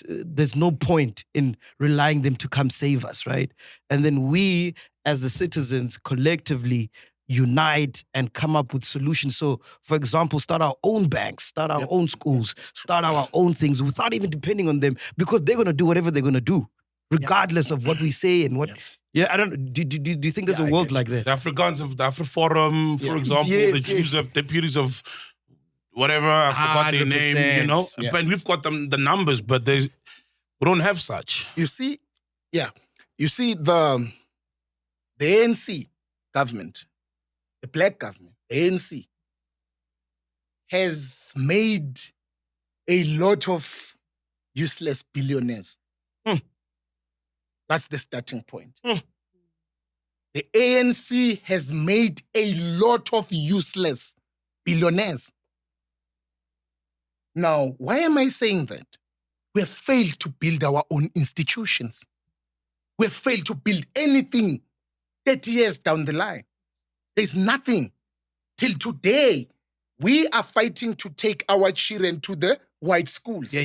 there's no point in relying them to come save us, right? And then we, as the citizens, collectively unite and come up with solutions. So, for example, start our own banks, start our own schools, start our own things without even depending on them because they're going to do whatever they're going to do, regardless of what we say and what... Yeah, I don't. Do you think there's a world like that? The Afrikaans of the Afro-Forum, for example, the Jews of deputies of whatever, I forgot their name, you know? Yeah. And we've got the numbers, but we don't have such. You see, the ANC government, the black government, the ANC, has made a lot of useless billionaires. That's the starting point. The ANC has made a lot of useless billionaires. Now, why am I saying that? We have failed to build our own institutions. We have failed to build anything 30 years down the line. There's nothing. Till today, we are fighting to take our children to the white schools.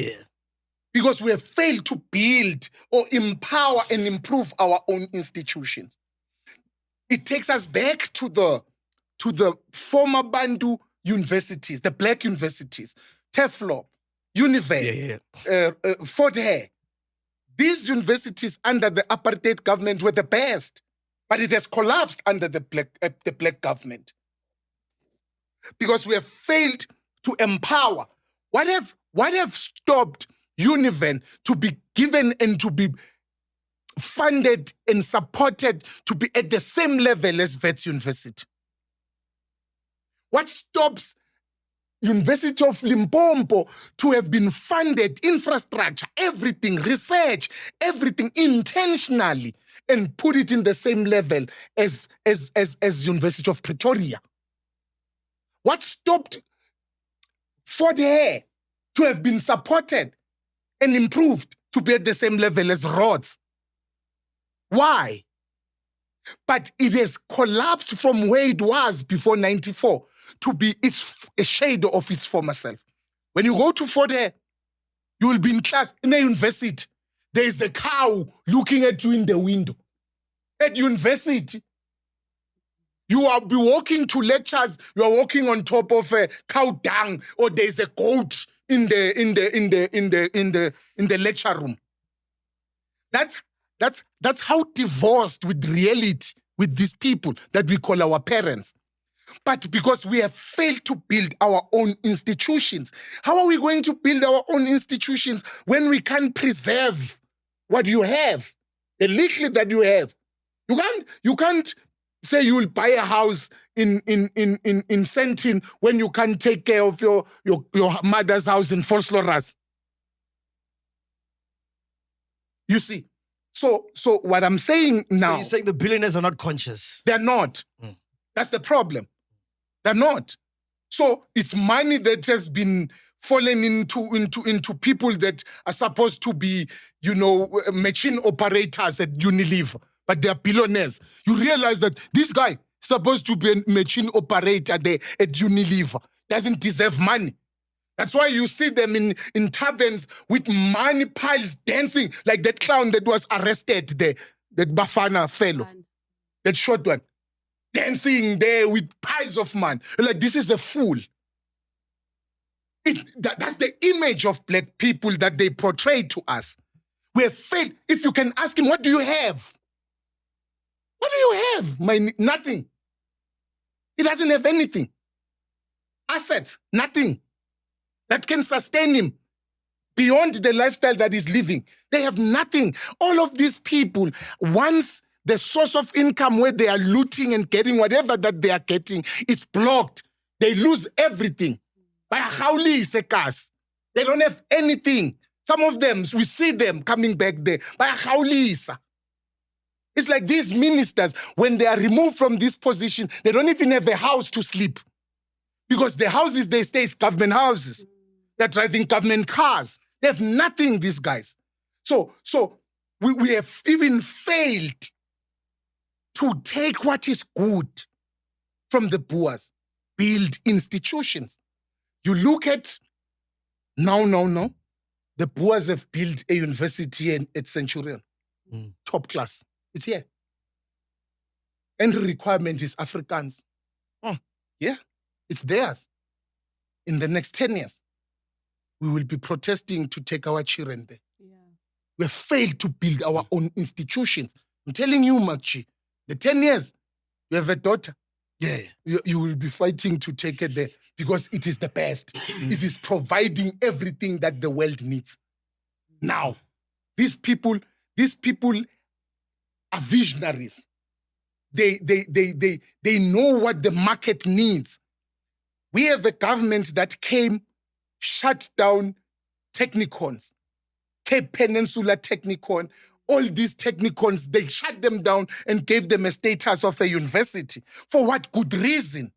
Because we have failed to build or empower and improve our own institutions. It takes us back to the former Bantu universities, the black universities, Teflop, Univen, Fort Hare. These universities under the apartheid government were the best, but it has collapsed under the black government. Because we have failed to empower. What have stopped Univen to be given and to be funded and supported to be at the same level as Wits University? What stops University of Limpopo to have been funded, infrastructure, everything, research, everything intentionally and put it in the same level as University of Pretoria? What stopped Fort Hare to have been supported and improved to be at the same level as Rhodes? Why? But it has collapsed from where it was before 94 to be a shadow of its former self. When you go to Fort Hare, you will be in class in a university. There is a cow looking at you in the window. At university, you will be walking to lectures, you are walking on top of a cow dung, or there's a goat in the lecture room. That's how divorced with reality with these people that we call our parents. But because we have failed to build our own institutions, how are we going to build our own institutions when we can't preserve what you have, the little that you have? You can't say you will buy a house in Sentin when you can't take care of your mother's house in Vosloorus. You see, so what I'm saying now... So you're saying the billionaires are not conscious? They're not. That's the problem. They're not. So it's money that has been fallen into people that are supposed to be, machine operators at Unilever, but they're billionaires. You realize that this guy is supposed to be a machine operator there at Unilever, doesn't deserve money. That's why you see them in taverns with money piles dancing, like that clown that was arrested there, that Bafana fellow, that short one, dancing there with piles of money. Like, this is a fool. That's the image of black people that they portray to us. We're failed. If you can ask him, what do you have? What do you have? Nothing. He doesn't have anything. Assets, nothing. That can sustain him beyond the lifestyle that he's living. They have nothing. All of these people, once the source of income where they are looting and getting whatever that they are getting, it's blocked. They lose everything. They don't have anything. Some of them, we see them coming back there. It's like these ministers, when they are removed from this position, they don't even have a house to sleep. Because the houses they stay is government houses. They're driving government cars. They have nothing, these guys. So we have even failed to take what is good from the Boers, build institutions. You look at now, the Boers have built a university at Centurion, top class. It's here. And the requirement is Afrikaans. Yeah, it's theirs. In the next 10 years, we will be protesting to take our children there. Yeah. We have failed to build our own institutions. I'm telling you, MacG, the 10 years, you have a daughter. Yeah. You will be fighting to take it there because it is the best. It is providing everything that the world needs. Now, these people are visionaries. They know what the market needs. We have a government that came, shut down technicons, Cape Peninsula Technicon, all these technicons, they shut them down and gave them a status of a university. For what good reason?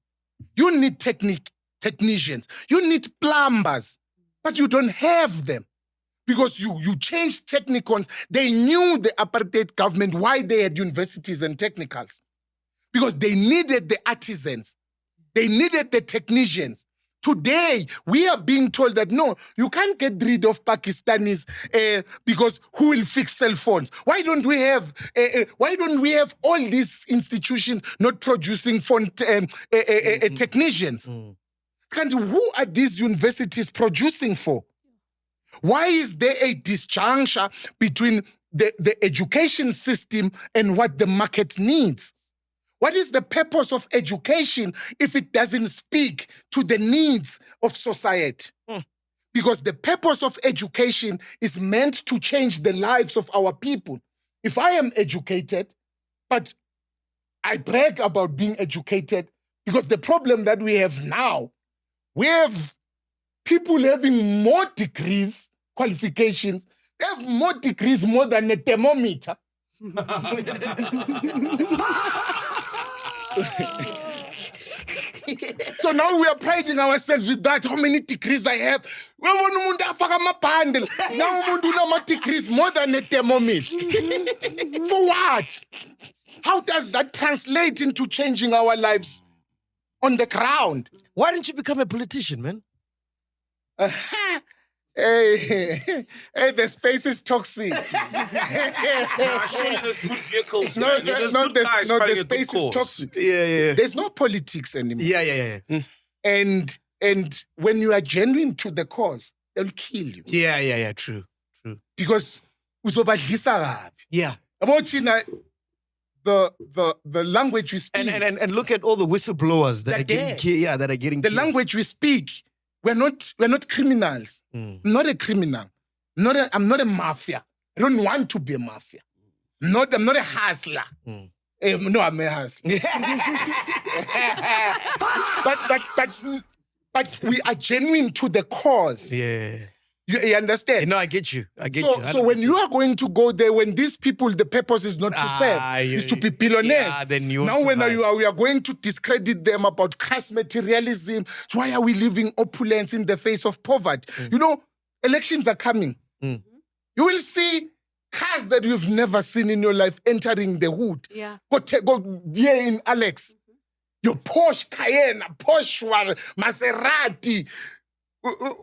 You need technicians, you need plumbers, but you don't have them. Because you changed technicons. They knew the apartheid government why they had universities and technicals. Because they needed the artisans. They needed the technicians. Today, we are being told that, no, you can't get rid of Pakistanis because who will fix cell phones? Why don't we have all these institutions not producing phone technicians? And who are these universities producing for? Why is there a disjuncture between the education system and what the market needs? What is the purpose of education if it doesn't speak to the needs of society? Because the purpose of education is meant to change the lives of our people. If I am educated, but I brag about being educated, because the problem that we have now, we have people having more degrees, qualifications, they have more degrees more than a thermometer. So now we are priding ourselves with that. How many degrees I have? Now degrees more than a thermometer. For what? How does that translate into changing our lives on the ground? Why didn't you become a politician, man? Hey, the space is toxic. Surely there's good vehicles. The space is toxic. Yeah. There's no politics anymore. Yeah. And when you are genuine to the cause, they'll kill you. Yeah. True. Because Yeah. about the language we speak. And look at all the whistleblowers that are getting killed. That are getting the killed. language we speak. We're not criminals. I'm not a criminal. I'm not a mafia. I don't want to be a mafia. I'm not a hustler. No, I'm a hustler. but we are genuine to the cause. Yeah. You understand? No, I get you. So when you are going to go there, when these people, the purpose is not to serve, is to be billionaires. Yeah, then you now when we are going to discredit them about crass materialism, why are we living opulence in the face of poverty? You know, elections are coming. You will see cars that you've never seen in your life entering the hood. Yeah. Go here in Alex. Your Porsche Cayenne, Porsche Maserati.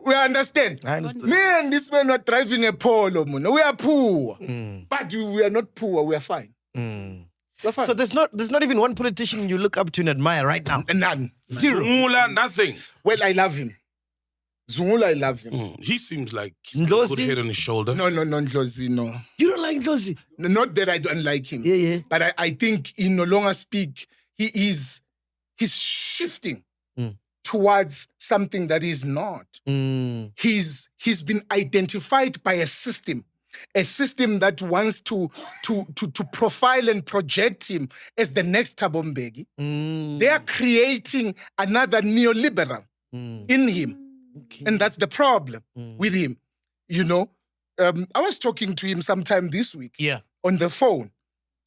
We understand. I understand. Me and this man are driving a Polo. We are poor. But we are not poor. We are fine. We're fine. So there's not even one politician you look up to and admire right now? None. Zero. Zulu, nothing. Well, I love him. Zulu, I love him. He seems like he's got a good Ndlozi? head on his shoulder. No, Ndlozi, no. You don't like Ndlozi? No, not that I don't like him. Yeah. But I think he no longer speak. He's shifting towards something that is not. He's been identified by a system that wants to profile and project him as the next Thabo Mbeki. They are creating another neoliberal in him. Okay. And that's the problem with him. You know, I was talking to him sometime this week on the phone.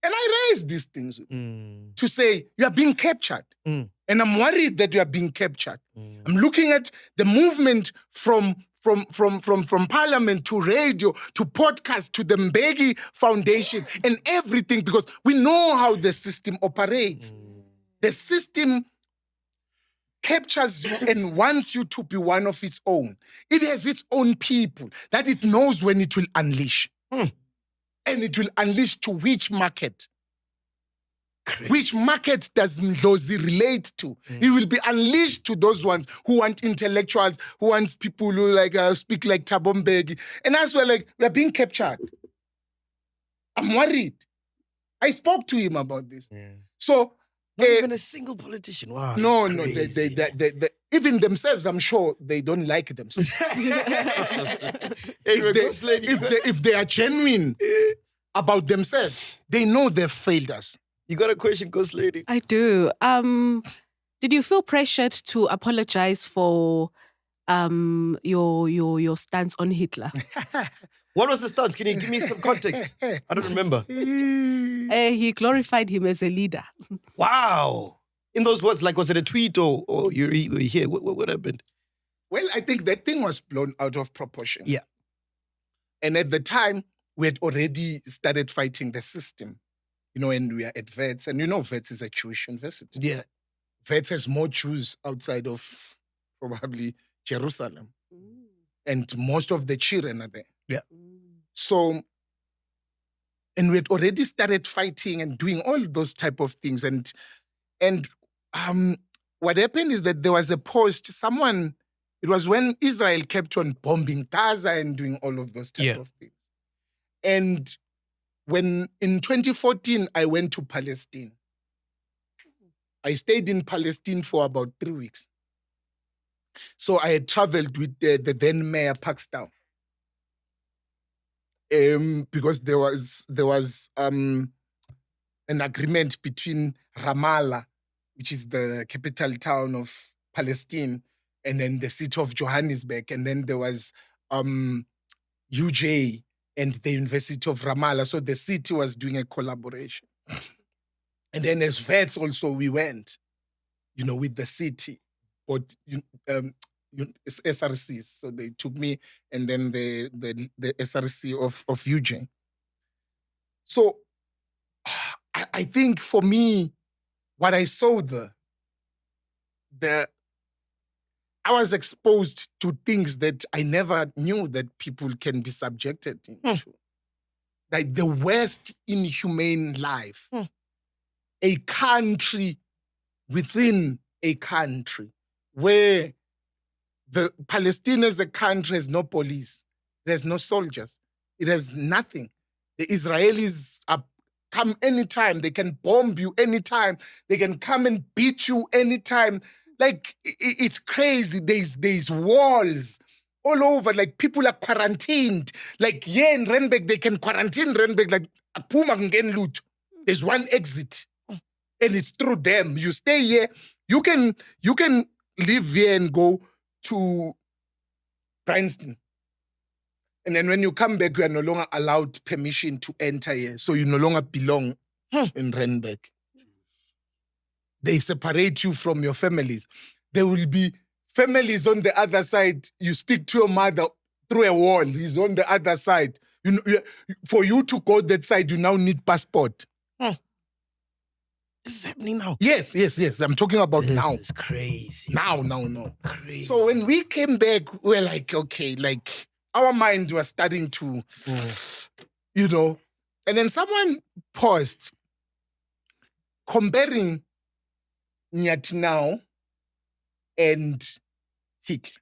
And I raised these things with him to say, you are being captured. And I'm worried that you are being captured. I'm looking at the movement from parliament to radio to podcast to the Mbeki Foundation and everything, because we know how the system operates. The system captures you and wants you to be one of its own. It has its own people that it knows when it will unleash. And it will unleash to which market? Crazy. Which market does Mdlozi relate to? It will be unleashed to those ones who want intellectuals, who want people who speak like Thabo Mbeki. And as well, we are being captured. I'm worried. I spoke to him about this. Yeah. So not even a single politician. Wow. No, they even themselves, I'm sure they don't like themselves. if they are genuine about themselves, they know they've failed us. You got a question, Ghost Lady? I do. Did you feel pressured to apologize for your stance on Hitler? What was the stance? Can you give me some context? I don't remember. He glorified him as a leader. Wow. In those words, was it a tweet or you were here? What happened? Well, I think that thing was blown out of proportion. Yeah. And at the time, we had already started fighting the system. And we are at Wits. And Wits is a Jewish university. Yeah. Wits has more Jews outside of probably Jerusalem. And most of the children are there. Yeah. So, and we had already started fighting and doing all those type of things. And what happened is that there was a post, it was when Israel kept on bombing Gaza and doing all of those type of things. And when in 2014, I went to Palestine. I stayed in Palestine for about 3 weeks. So I had traveled with the then Mayor Pakistan. Because there was an agreement between Ramallah, which is the capital town of Palestine, and then the city of Johannesburg, and then there was UJ and the University of Ramallah. So the city was doing a collaboration. And then as Wits also, we went, with the city, but SRCs. So they took me, and then the SRC of UJ. So I think for me, what I saw I was exposed to things that I never knew that people can be subjected into. Like the worst inhumane life. A country within a country where the Palestine as a country has no police, there's no soldiers, it has nothing. The Israelis come anytime, they can bomb you anytime, they can come and beat you anytime. Like, it's crazy. There's walls all over. Like, people are quarantined. Like, here in Randburg, they can quarantine Randburg. Like, Puma can get loot. There's one exit. And it's through them. You stay here. You can live here and go to Bryanston. And then when you come back, you are no longer allowed permission to enter here. So you no longer belong in Randburg. They separate you from your families. There will be families on the other side. You speak to your mother through a wall. He's on the other side. For you to go that side, you now need passport. This is happening now. Yes. I'm talking about now. This is crazy. Now. Crazy. So when we came back, we were like, okay, like our mind was starting to, And then someone paused, comparing Nyatinao and Hitler.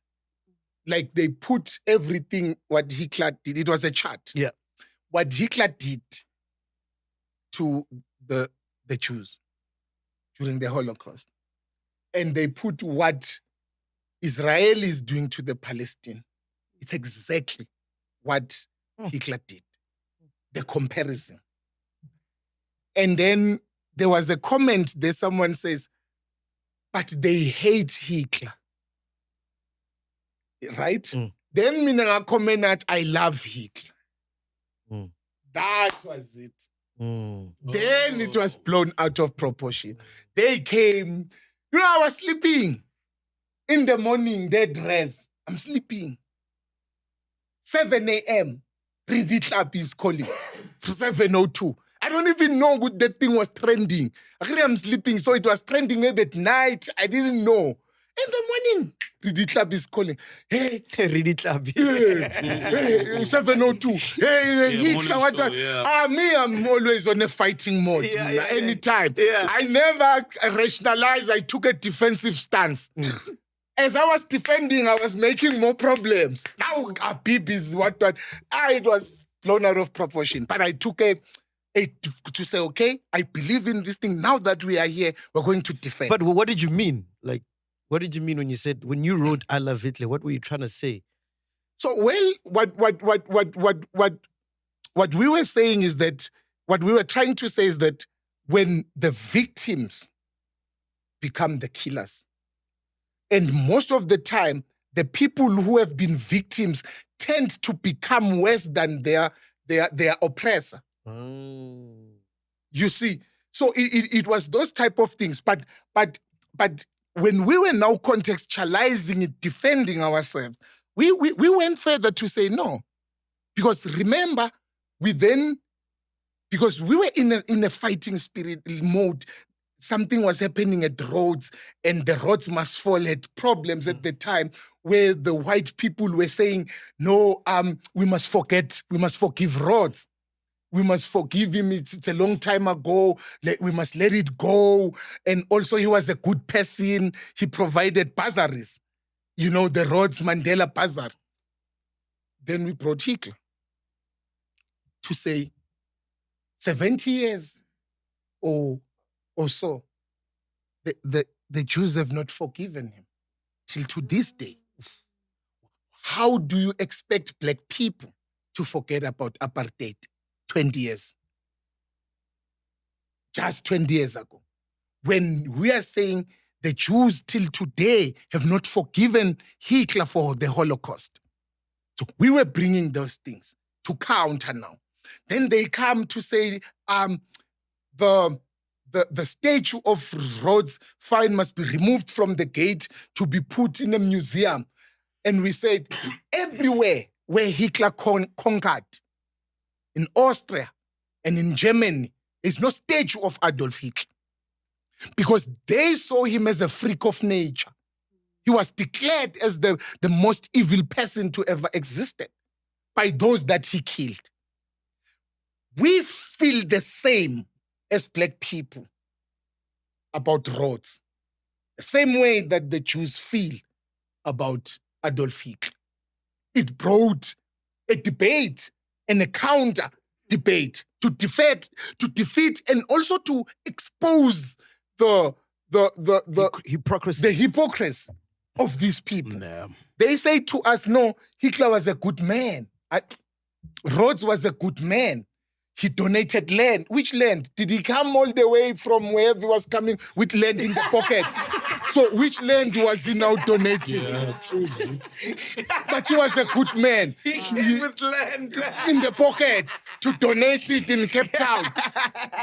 Like they put everything what Hitler did. It was a chart. Yeah. What Hitler did to the Jews during the Holocaust. And they put what Israel is doing to the Palestinians. It's exactly what Hitler did. The comparison. And then there was a comment there, someone says, but they hate Hitler. Right? Then Mina comment that I love Hitler. That was it. Then it was blown out of proportion. They came, I was sleeping. In the morning, they dress. I'm sleeping. 7 a.m. Ready Club is calling. 7:02. I don't even know what that thing was trending. Actually, I'm sleeping, so it was trending maybe at night. I didn't know. In the morning, the club is calling. Hey, Ready club. hey, 702. Hey, Yeah, Hitler, morning what? show, yeah. Me, I'm always on a fighting mode. Anytime. Yeah. I never rationalized. I took a defensive stance. As I was defending, I was making more problems. Now, Abib is what. It was blown out of proportion. But I took to say, okay, I believe in this thing. Now that we are here, we're going to defend. But what did you mean? Like, what did you mean when you wrote "I love Hitler"? What were you trying to say? So, well, what we were saying is that what we were trying to say is that when the victims become the killers, and most of the time, the people who have been victims tend to become worse than their oppressor. You see, so it was those type of things. But when we were now contextualizing it, defending ourselves, we went further to say no, because remember, because we were in a fighting spirit mode. Something was happening at Rhodes, and the Rhodes must fall had problems at the time where the white people were saying, no, we must forgive Rhodes. We must forgive him. It's a long time ago. We must let it go. And also he was a good person. He provided bursaries. You know, the Rhodes Mandela bursary. Then we brought Hitler to say 70 years or so, the Jews have not forgiven him till to this day. How do you expect black people to forget about apartheid 20 years? Just 20 years ago. When we are saying the Jews till today have not forgiven Hitler for the Holocaust. So we were bringing those things to counter now. Then they come to say the statue of Rhodes Fine must be removed from the gate to be put in a museum. And we said, everywhere where Hitler conquered, in Austria and in Germany, there's no statue of Adolf Hitler. Because they saw him as a freak of nature. He was declared as the most evil person to ever existed by those that he killed. We feel the same as black people about Rhodes. The same way that the Jews feel about Adolf Hitler. It brought a debate and a counter debate to defeat and also to expose the hypocrisy of these people. Nah. They say to us, no, Hitler was a good man. Rhodes was a good man. He donated land. Which land? Did he come all the way from wherever he was coming with land in the pocket? So which land was he now donating? Yeah, true. But he was a good man. He came with land in the pocket to donate it in Cape Town.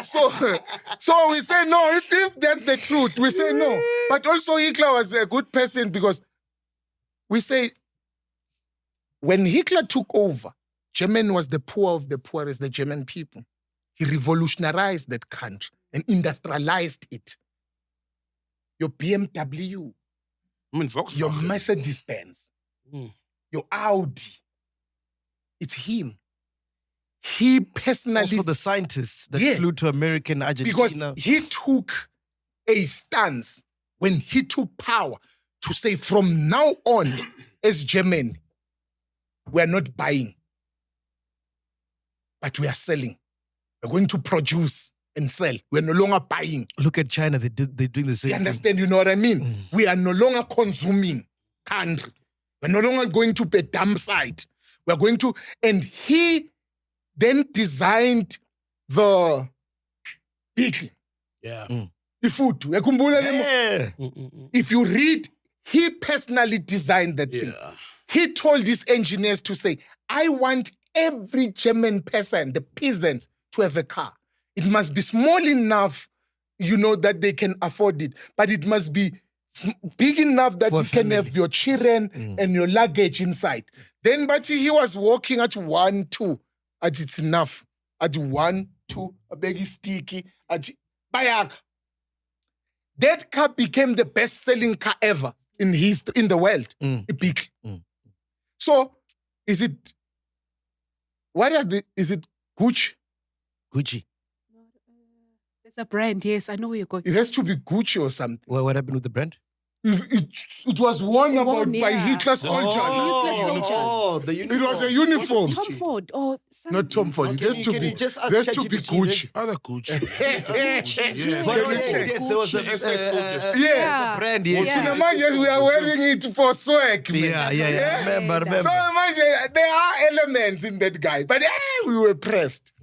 So we say no. If that's the truth, we say no. But also Hitler was a good person because we say when Hitler took over, Germany was the poor of the poorest, the German people. He revolutionized that country and industrialized it. Your BMW, your Mercedes-Benz, your Audi, it's him. He personally... Also the scientists that flew to America and Argentina. Because he took a stance when he took power to say from now on, as Germany, we are not buying, but we are selling. We're going to produce and sell. We're no longer buying. Look at China, they're doing the same You understand, you know what I mean? We are no longer consuming country. We're no longer going to a dump site. We're going to, and he then designed the beetle. Yeah. The food. Yeah. If you read, he personally designed that thing. He told his engineers to say, I want every German person, the peasants, to have a car. It must be small enough, you know, that they can afford it. But it must be big enough that you can have your children and your luggage inside. Then, but he was walking at 1, 2. At it's enough. At 1, 2, a baggy sticky. At Bayak. That car became the best-selling car ever in the world. Big. So, is it Gucci? Gucci. It's a brand, yes. I know where you're going. It has to be Gucci or something. Well, what happened with the brand? It was worn about by Hitler soldiers. The It was a uniform. Tom Ford or something. Not Tom Ford. It has to be Gucci. Other Gucci. Yes, there was a Yeah. brand. Yes, we are wearing it for swag. Man. Yeah. Remember. So imagine there are elements in that guy, but we were pressed.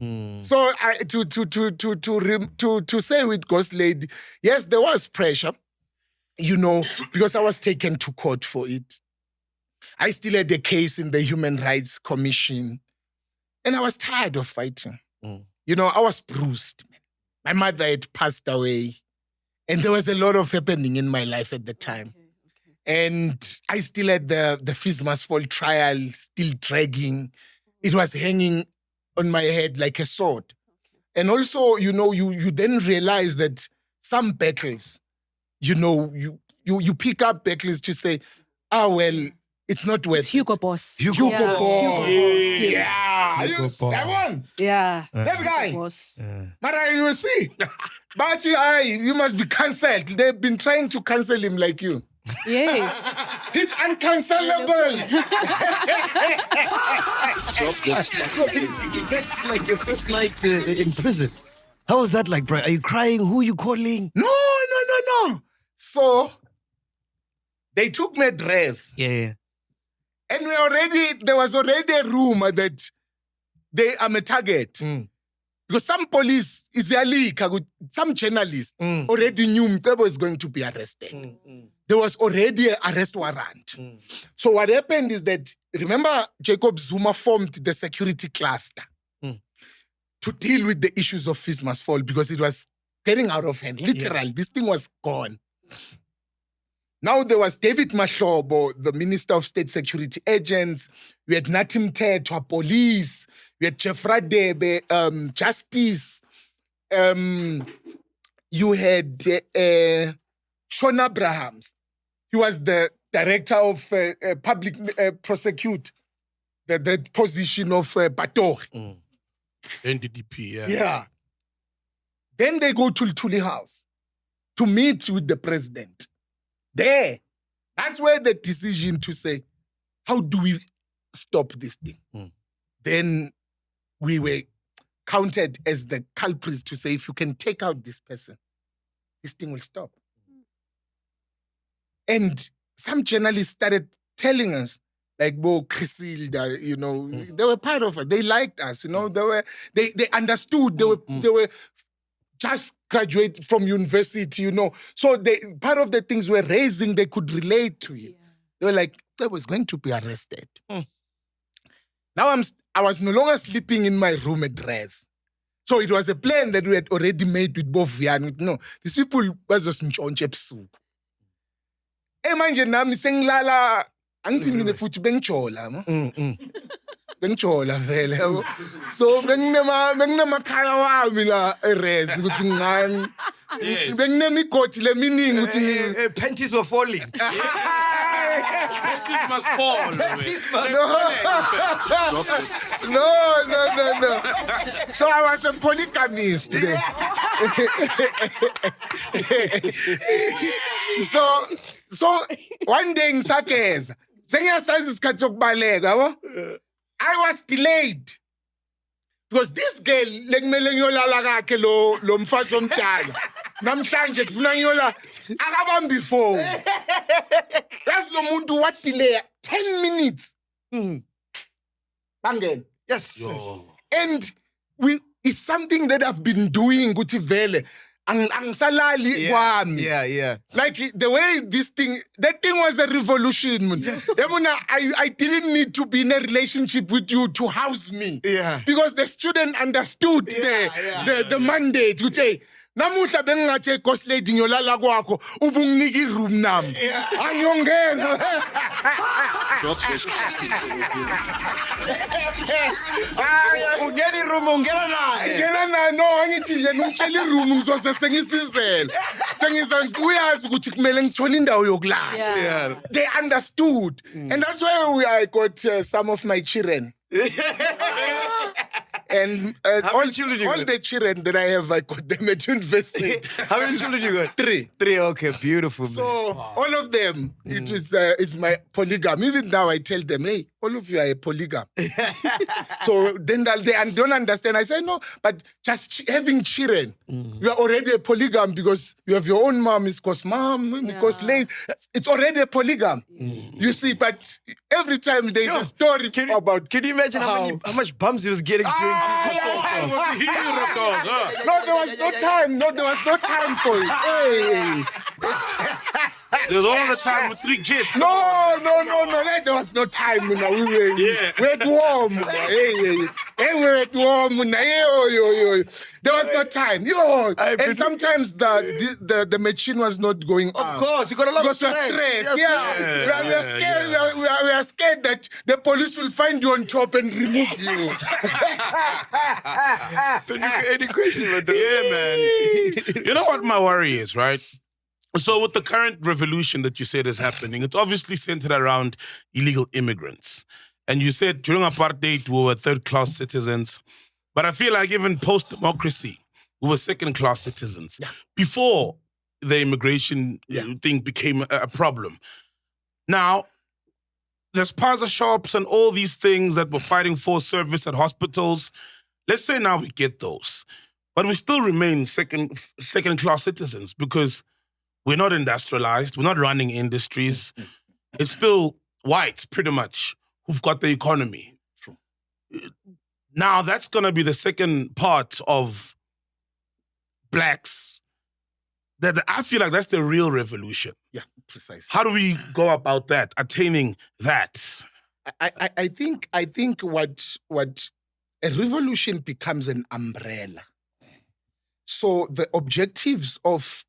So to say with Ghost Lady, yes, there was pressure. You know, because I was taken to court for it. I still had a case in the Human Rights Commission. And I was tired of fighting. You know, I was bruised. My mother had passed away. And there was a lot of happening in my life at the time. And I still had the FISMAS Fall trial still dragging. It was hanging on my head like a sword. And also, you know, you then realize that some battles, you know, you pick up battles to say, well, it's not worth Hugo Boss. Hugo Yeah. Boss. Yeah. Yeah. That one. Yeah. That guy. Hugo Boss. But you see, but you must be cancelled. They've been trying to cancel him like you. Yes. He's uncancelable. That's like your first night in prison. How was that like, bro? Are you crying? Who are you calling? No. So, they took my dress. Yeah. And there was already a rumor that they are a target. Because some police, some journalists already knew Mcebo was going to be arrested. There was already an arrest warrant. So what happened is that, remember Jacob Zuma formed the security cluster to deal with the issues of FISMAS Fall because it was getting out of hand. Literally, this thing was gone. Now there was David Mahlobo, the Minister of State Security Agents. We had Natim Tetwa, police. We had Jeff Radebe, justice. You had Sean Abrahams. He was the director of public prosecute, the position of Bator. NDDP, Yeah. Then they go to Tuli House to meet with the president. That's where the decision to say, how do we stop this thing? Then we were counted as the culprits to say, if you can take out this person, this thing will stop. And some journalists started telling us, like Bo Crisilda, you know, they were part of it. They liked us, you know, they understood, they were just graduated from university, you know. So part of the things we're raising, they could relate to it. They were like, I was going to be arrested. Now I was no longer sleeping in my room at rest. So it was a plan that we had already made with Bovian. No, these people bazosintshontshe ebusuku. Manje nami sengilala angithi mina futhi bengijola bengijola vele yabo. So benginemakhaya wami la erest ukuthi ngani. Benginemigodi leminingi ukuthi Panties were falling. Panties must fall. No. So I was a polygamist. So one day ngisageza sengiyasazi isikhathi sokubaleka yabo. I was delayed because this girl lekumele ngiyolala kakhe lo mfazi omdala namhlanje kufuna ngiyola akabambi phone. That's lo muntu what delay 10 minutes. Bangel. Yes. And it's something that I've been doing ukuthi vele angisalali kwami. Yeah. Like the way that thing was a revolution. Yes. I didn't need to be in a relationship with you to house me. Yeah. Because the student understood the mandate. Which say, namuhla bengingathi Ghost Lady ngiyolala kwakho ubunginika iroom nami. Angiyongena. Ungena iroom ungena naye. Ngena naye no angithi yena ungitshela iroom ngizose sengisizela. uyazi ukuthi kumele ngithole indawo yokulala. Yeah. They understood. And that's why I got some of my children. And How many children you all got? the children that I have, I got them at university. How many children you got? 3. 3, okay, beautiful. So all of them, it is my polygam. Even now I tell them, hey, all of you are a polygam. So then they don't understand. I say, no, but just having children, you are already a polygam because you have your own mom, it's because mom, because late. It's already a polygam. You see, but every time there's a story about... Can you imagine how much bums he was getting during No, there was no time. No, there was no time for it. Hey. There's all the time with 3 kids. No. There was no time. We were at warm. Hey, we were at warm. There was no time. And sometimes the machine was not going on. Of course, you got a lot of stress. Stressed. We are scared. We are scared that the police will find you on top and remove you. Any questions about that? Yeah, man. You know what my worry is, right? So with the current revolution that you said is happening, it's obviously centered around illegal immigrants. And you said during apartheid, we were third-class citizens. But I feel like even post-democracy, we were second-class citizens. Yeah. Before the immigration thing became a problem. Now, there's spaza shops and all these things that we're fighting for, service at hospitals. Let's say now we get those. But we still remain second-class citizens because we're not industrialized. We're not running industries. It's still whites, pretty much, who've got the economy. True. Now, that's going to be the second part of blacks. That I feel like that's the real revolution. Yeah, precisely. How do we go about that, attaining that? I think what a revolution becomes an umbrella. So the objectives of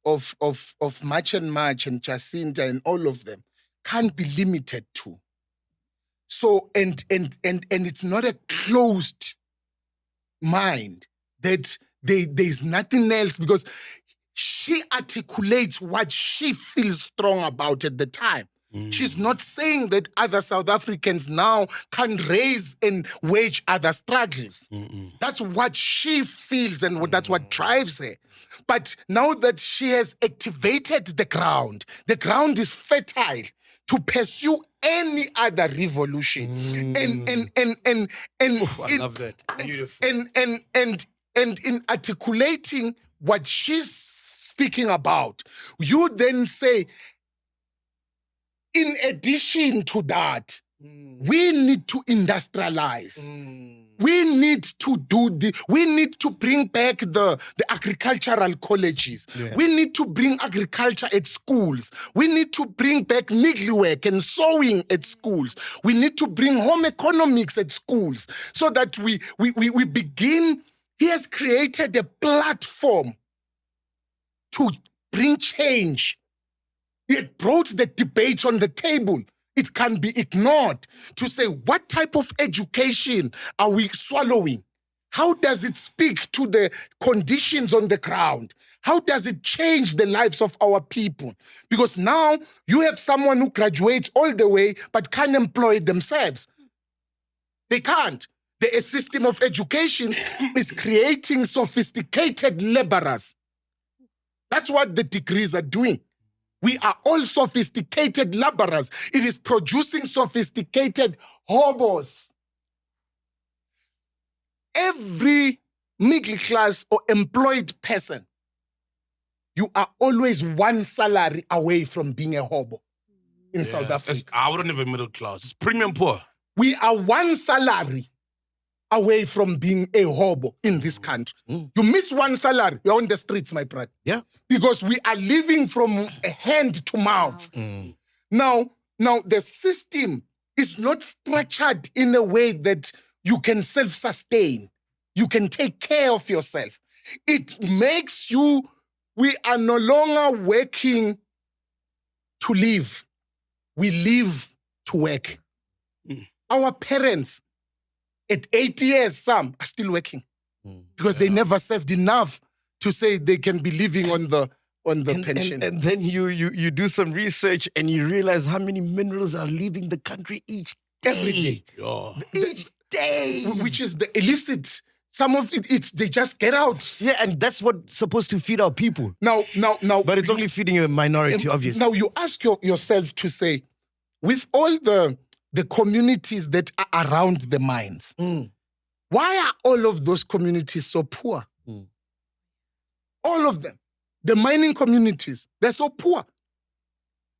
March and Jacinta and all of them can't be limited to. So and it's not a closed mind that there's nothing else because she articulates what she feels strong about at the time. She's not saying that other South Africans now can raise and wage other struggles. That's what she feels and that's what drives her. But now that she has activated the ground is fertile to pursue any other revolution. I love that. Beautiful. And in articulating what she's speaking about, you then say, in addition to that, we need to industrialize. We need to bring back the agricultural colleges. Yeah. We need to bring agriculture at schools. We need to bring back needlework and sewing at schools. We need to bring home economics at schools so that we begin. He has created a platform to bring change. He had brought the debate on the table. It can be ignored to say, what type of education are we swallowing? How does it speak to the conditions on the ground? How does it change the lives of our people? Because now you have someone who graduates all the way but can't employ themselves. They can't. The system of education is creating sophisticated laborers. That's what the degrees are doing. We are all sophisticated laborers. It is producing sophisticated hobos. Every middle class or employed person, you are always one salary away from being a hobo in South Africa. I wouldn't have a middle class. It's premium poor. We are one salary away from being a hobo in this country. You miss one salary, you're on the streets, my brother. Yeah. Because we are living from hand to mouth. Now, the system is not structured in a way that you can self-sustain. You can take care of yourself. It makes you, we are no longer working to live. We live to work. Our parents, at 80 years, some are still working because they never saved enough to say they can be living on the on the pension. And then you do some research and you realize how many minerals are leaving the country every day. Yeah. Each day. Which is the illicit. Some of it's they just get out. Yeah, and that's what's supposed to feed our people. Now. But it's only feeding a minority, obviously. Now you ask yourself to say, with all the communities that are around the mines, why are all of those communities so poor? All of them. The mining communities, they're so poor.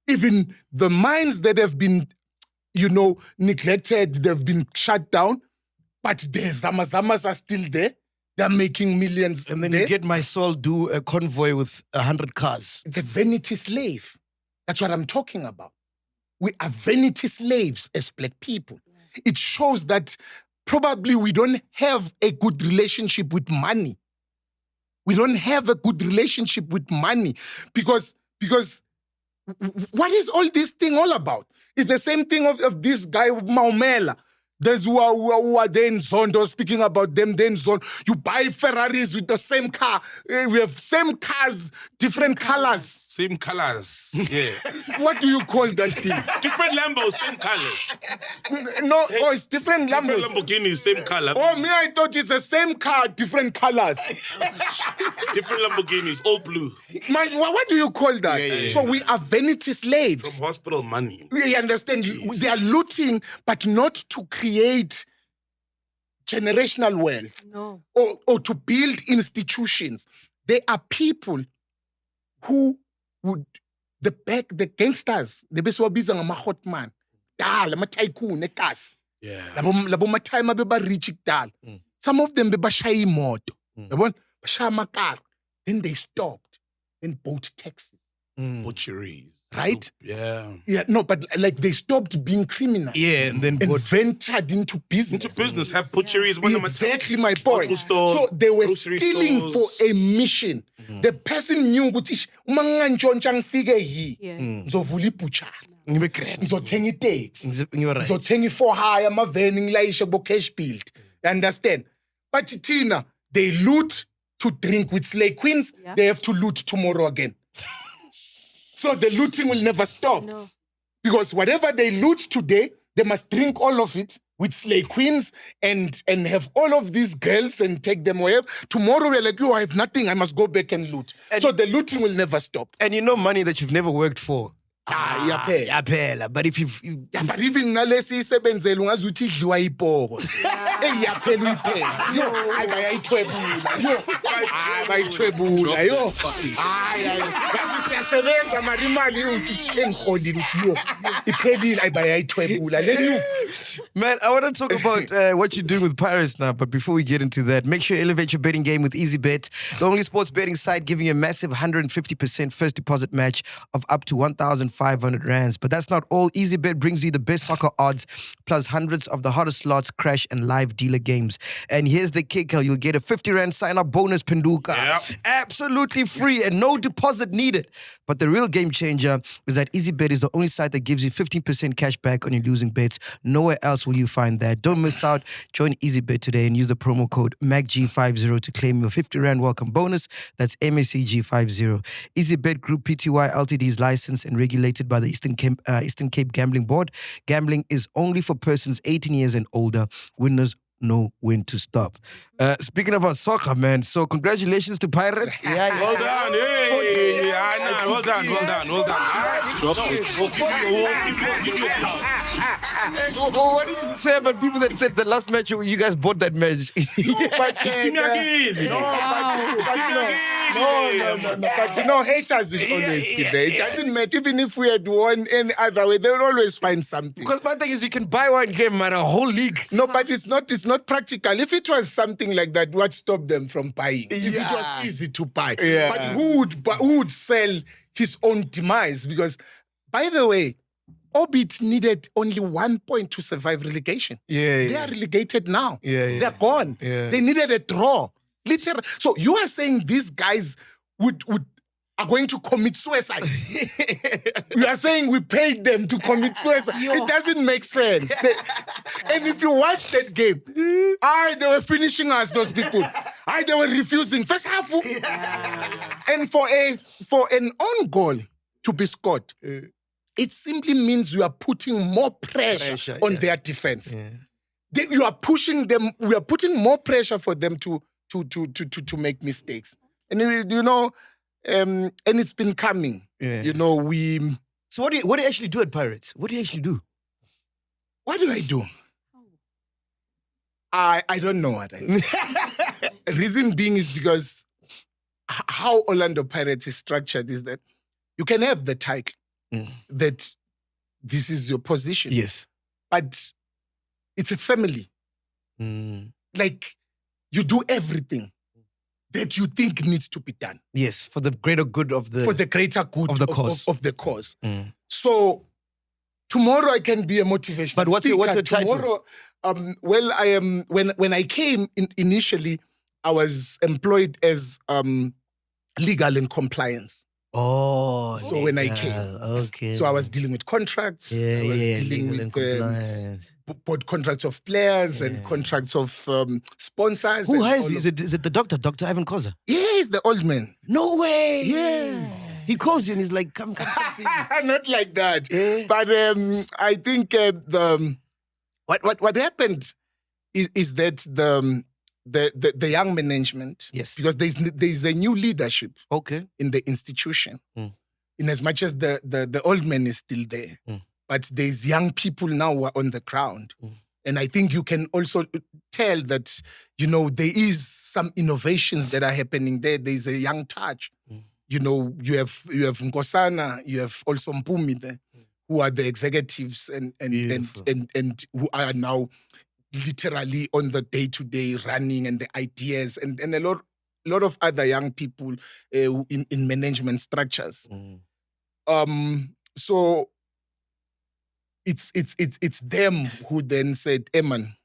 Even the mines that have been, neglected, they've been shut down, but the Zamazamas are still there. They're making millions. And then there. you get my soul do a convoy with 100 cars. The vanity slave. That's what I'm talking about. We are vanity slaves as black people. It shows that probably we don't have a good relationship with money. We don't have a good relationship with money because what is all this thing all about? It's the same thing of this guy, Maumela. There's who are there in Zondo, speaking about them then Zondo. You buy Ferraris with the same car. We have same cars, different colors. Same colors. Yeah. What do you call that thing? Different Lambos, same colors. No, it's different Different Lambos. Lamborghinis, same color. Oh, me, I thought it's the same car, different colors. Different Lamborghinis, all blue. Man, what do you call that? Yeah. So we are vanity slaves. From hospital money. We understand. They are looting, but not to create generational wealth or to build institutions. They are people who would, the gangsters, the best wabiza ngama hot man, dala, ma tycoon, ekas. Yeah. Labo matime beba rich dal. Some of them beba shaya imoto. Yabona, bashaya amakar. Then they stopped. Then bought taxis. Butcheries. Right? Yeah. Yeah, no, but like they stopped being criminals. Yeah, and then And ventured into business. Into business, have butcheries. One of my Exactly my point. Bottle stores, So they were grocery stealing stores. for a mission. The person knew ukuthi uma ngantshontsha ngifike hi ngizovula ibuchara. Ngibe grand. Ngizothenga itaxi. Ngibe right. Ngizothenga for hire amaveni ngilayishe bo cash build. You understand? But Tina, they loot to drink with slay queens. Yeah. They have to loot tomorrow again. So the looting will never stop. No. Because whatever they loot today, they must drink all of it with slay queens and have all of these girls and take them away. Tomorrow we're like, I have nothing. I must go back and loot. So the looting will never stop. And you know money that you've never worked for. Iyaphela. Yaphela. But if you Yeah, but even nalesi isebenzela ungazi ukuthi idliwa ipoko. Iyaphela uyiphela. Yo, ayithwebula. Yo, bayithwebula. Yo. Basi siyasebenza mari imali uthi engihondile uthi yo. Iphelile bayayithwebula. Man, I want to talk about what you're doing with Pirates now, but before we get into that, make sure you elevate your betting game with EasyBet, the only sports betting site giving you a massive 150% first deposit match of up to 1,500 rands. But that's not all. EasyBet brings you the best soccer odds, plus hundreds of the hottest slots, crash, and live dealer games. And here's the kicker. You'll get a 50 rand sign-up bonus, Penduka. Yep. Absolutely free and no deposit needed. But the real game changer is that EasyBet is the only site that gives you 15% cash back on your losing bets. Nowhere else will you find that. Don't miss out. Join EasyBet today and use the promo code MacG50 to claim your 50 rand welcome bonus. That's MacG50. EasyBet Group Pty Ltd is licensed and regulated by the Eastern Cape Gambling Board. Gambling is only for persons 18 years and older. Winners know when to stop. Speaking about soccer, man, so congratulations to Pirates. Well done. Hey. Well done. We'll give you a clap. What did you say about people that said the last match you guys bought that match? But See me again. No. But you know, haters will always be there. It doesn't matter. Even if we had won any other way, they will always find something. Because my thing is, you can buy one game, man, a whole league. No, but it's not practical. If it was something like that, what stopped them from buying? If it was easy to buy. Yeah. But who would sell his own demise? Because, by the way, Orbit needed only 1 point to survive relegation. They are relegated now. They're gone. They needed a draw. Literally. So you are saying these guys are going to commit suicide. You are saying we paid them to commit suicide. It doesn't make sense. And if you watch that game, they were finishing us, those people. They were refusing first half. And for an own goal to be scored, it simply means you are putting more pressure on their defense. You are pushing them. We are putting more pressure for them to make mistakes. And and it's been coming. So what do you actually do at Pirates? What do you actually do? What do I do? I don't know what I do. Reason being is because how Orlando Pirates is structured is that you can have the title that this is your position. Yes. But it's a family. Like, you do everything that you think needs to be done. Yes, for the greater good of the... For the greater good of the cause. Of the cause. So, tomorrow I can be a motivational But what's speaker. your title? Tomorrow, I am... When I came initially, I was employed as legal and compliance. Oh, so when I came, okay. So I was dealing with contracts. I was dealing with board contracts of players and contracts of sponsors. Who hires you? Is it the doctor, Dr. Ivan Koza? Yes, the old man. No way. Yes. He calls you and he's like, come see me. Not like that. But I think what happened is that the young management, yes, because there's a new leadership, in the institution. In as much as the old man is still there, but there's young people now who are on the ground, and I think you can also tell that there is some innovations that are happening there. There's a young touch. You have Nkosana, you have also Mpumi there, who are the executives and who are now literally on the day-to-day running and the ideas and a lot of other young people in management structures. So it's them who then said, "Hey man,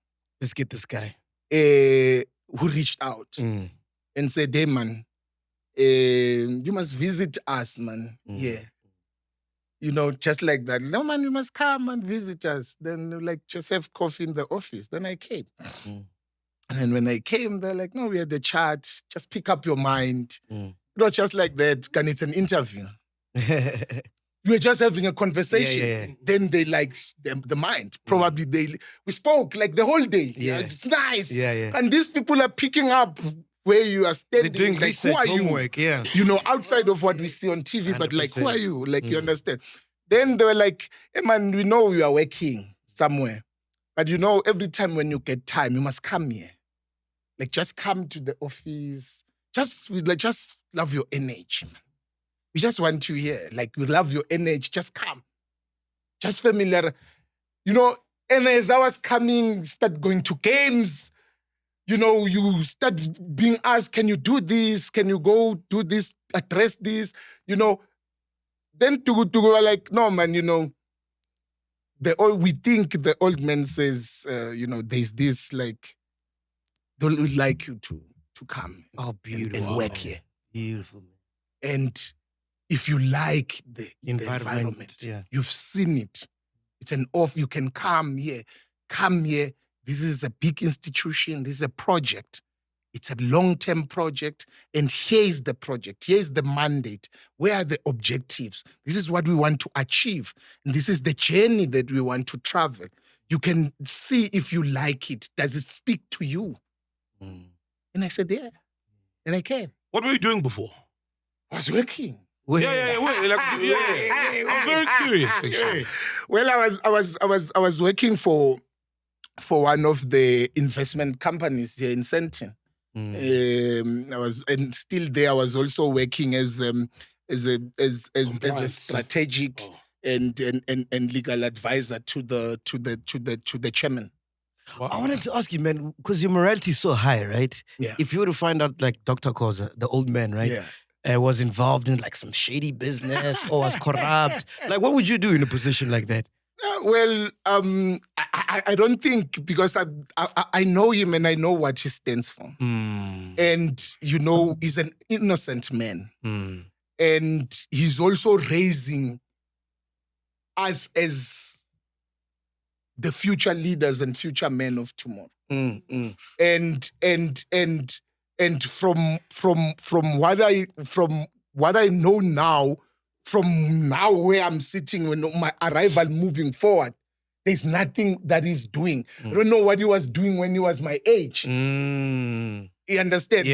let's get this guy." Who reached out and said, "Hey man, you must visit us, man." Yeah. Just like that. No, man, you must come and visit us. Then, just have coffee in the office. Then I came. And when I came, they're like, no, we had a chat. Just pick up your mind. It was just like that. And it's an interview. We were just having a conversation. Yeah. Then they liked the mind. Probably we spoke like the whole day. Yeah. It's nice. Yeah. And these people are picking up where you are standing. They're doing like, research, who are homework, you? Outside of what we see on TV, 100%. but who are you? You understand? Then they were like, hey man, we know you are working somewhere. But every time when you get time, you must come here. Just come to the office. Just love your energy, man. We just want you here. We love your energy. Just come. Just familiar. And as I was coming, start going to games. You start being asked, can you do this? Can you go do this, address this? Then to go like, no, man, we think the old man says, there's this, they would like you to come and work here. Beautiful. And if you like the environment, you've seen it. It's an off, you can come here. This is a big institution. This is a project. It's a long-term project. And here is the project. Here is the mandate. Where are the objectives? This is what we want to achieve. And this is the journey that we want to travel. You can see if you like it. Does it speak to you? And I said, yeah. And I came. What were you doing before? I was working. Yeah. I'm very curious. Actually. Well, I was working for one of the investment companies here in Sentin. And still there. I was also working as a strategic and legal advisor to the chairman. Wow. I wanted to ask you, man, because your morality is so high, right? Yeah. If you were to find out, Dr. Koza, the old man, right? Yeah. Was involved in some shady business or was corrupt, what would you do in a position like that? Well, I don't think, because I know him and I know what he stands for. And, he's an innocent man. And he's also raising us as the future leaders and future men of tomorrow. And And from what I know now, from now where I'm sitting, when my arrival moving forward, there's nothing that he's doing. I don't know what he was doing when he was my age. You understand?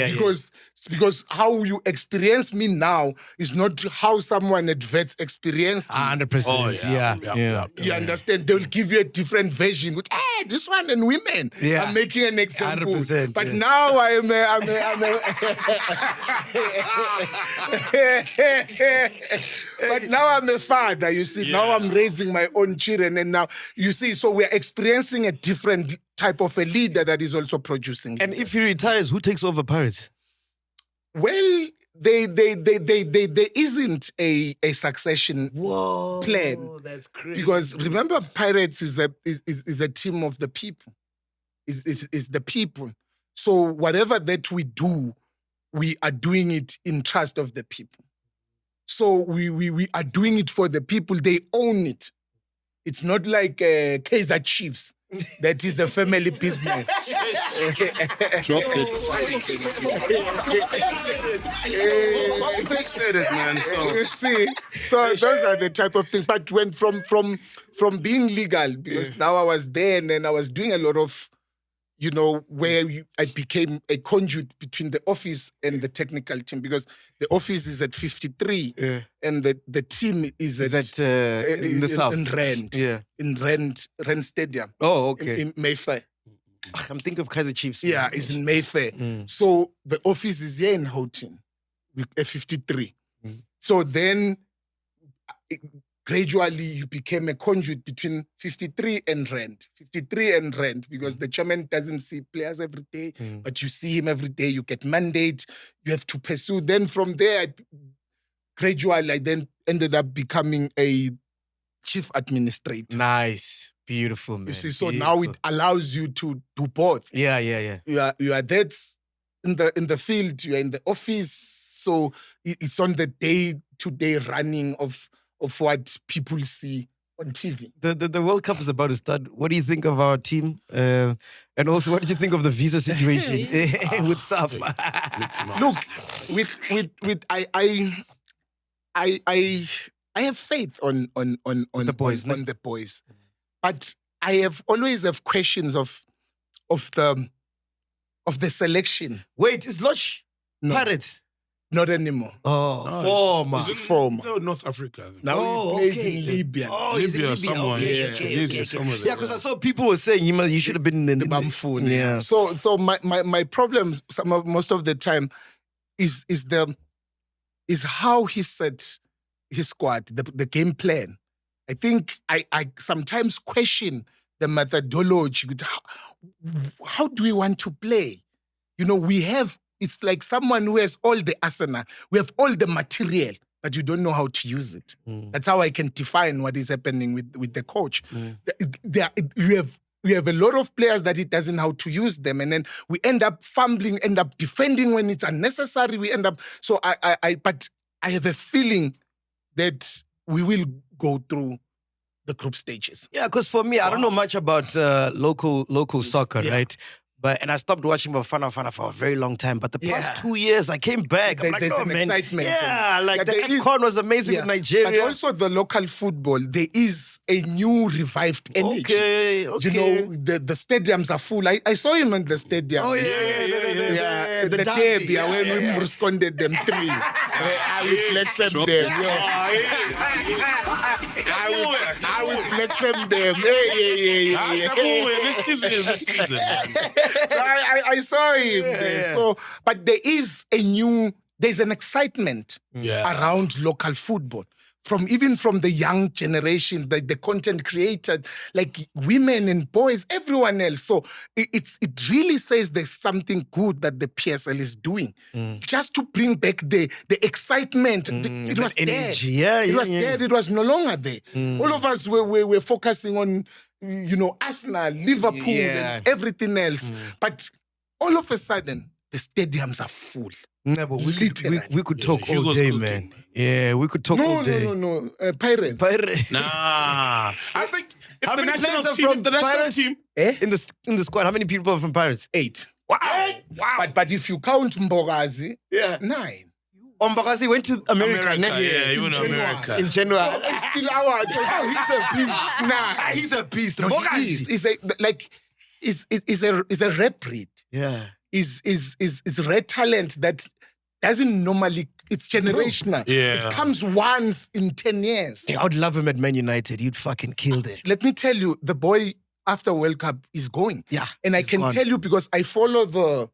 Because how you experience me now is not how someone at Vets experienced me. 100%. Oh, Yeah. You understand? They'll give you a different version. With, this one and women. Yeah. I'm making an example. 100%, But yeah. now I'm but now I'm a father, you see. Now I'm raising my own children. And now, you see, so we're experiencing a different type of a leader that is also producing. And if he retires, who takes over Pirates? Well, there isn't a succession plan. That's crazy. Because remember, Pirates is a team of the people. Is the people. So whatever that we do, we are doing it in trust of the people. So we are doing it for the people. They own it. It's not like Kaiser Chiefs. That is a family business. Drop it. Said it, man. So. You see, so those are the type of things. But when from being legal, because now I was there and then I was doing a lot of, where I became a conduit between the office and the technical team, because the office is at 53 and the team is at in the south? in Rand. Yeah. In Rand Stadium. Oh, okay. In Mayfair. I'm thinking of Kaiser Chiefs. Yeah, it's in Mayfair. So the office is here in Houghton, at 53. So then gradually you became a conduit between 53 and Rand. 53 and Rand, because the chairman doesn't see players every day, but you see him every day. You get mandate, you have to pursue. Then from there, gradually I then ended up becoming a chief administrator. Nice. Beautiful, man. You see, so now it allows you to do both. Yeah. You are that in the field, you are in the office, so it's on the day-to-day running of what people see on TV. The World Cup is about to start. What do you think of our team? And also, what did you think of the visa situation with SAF? Look, I have faith on the boys, on the boys, but I have always have questions of the selection. Wait, is Lodge Pirates? Not anymore. Oh, former. Former. North Africa. Now he plays in Libya. Oh, he's in Libya Libya. somewhere. Okay. Tunisia, somewhere there. Yeah, because I saw people were saying you should have been in The Bamfuni. Yeah. So my problem most of the time is how he set his squad, the game plan. I think I sometimes question the methodology. How do we want to play? It's like someone who has all the arsenal. We have all the material, but you don't know how to use it. That's how I can define what is happening with the coach. We have a lot of players that he doesn't know how to use them, and then we end up fumbling, end up defending when it's unnecessary. We end up but I have a feeling that we will go through the group stages. Yeah, because for me, I don't know much about local soccer, right? And I stopped watching Bafana for a very long time. But the past 2 years, I came back. I'm like, There's no, an man. excitement. Yeah, like the there is- AFCON was amazing with Nigeria. But also the local football, there is a new revived energy. Okay. The stadiums are full. I saw him in the stadium. Oh, yeah. The derby, when we responded them 3. I will flex them them. I will flex them them. Next season. So I saw him there. So, but there's an excitement around local football. Even from the young generation, the content creators, like women and boys, everyone else. So it really says there's something good that the PSL is doing. Just to bring back the excitement. It was energy. there. Yeah, It was there. It was no longer there. All of us were focusing on, Arsenal, Liverpool, and everything else. But all of a sudden, the stadiums are full. No, but we could talk all Hugo's day, cooking. man. Yeah, we could talk all day. No. Pirates. Nah. I think if How the many national players are team, from the national Pirates? team, In the squad, how many people are from Pirates? 8. Wow. But if you count Mbogazi, 9. Ombakasi went to America. Yeah, you went to America. In January. It's still ours. He's a beast. Nah. He's a beast. No, he is. He's a rare breed. Yeah. Is rare talent that doesn't normally. It's generational. Yeah. It comes once in 10 years. Hey, I would love him at Man United. He'd fucking kill there. Let me tell you, the boy after World Cup is going. Yeah. And I can tell you because I follow the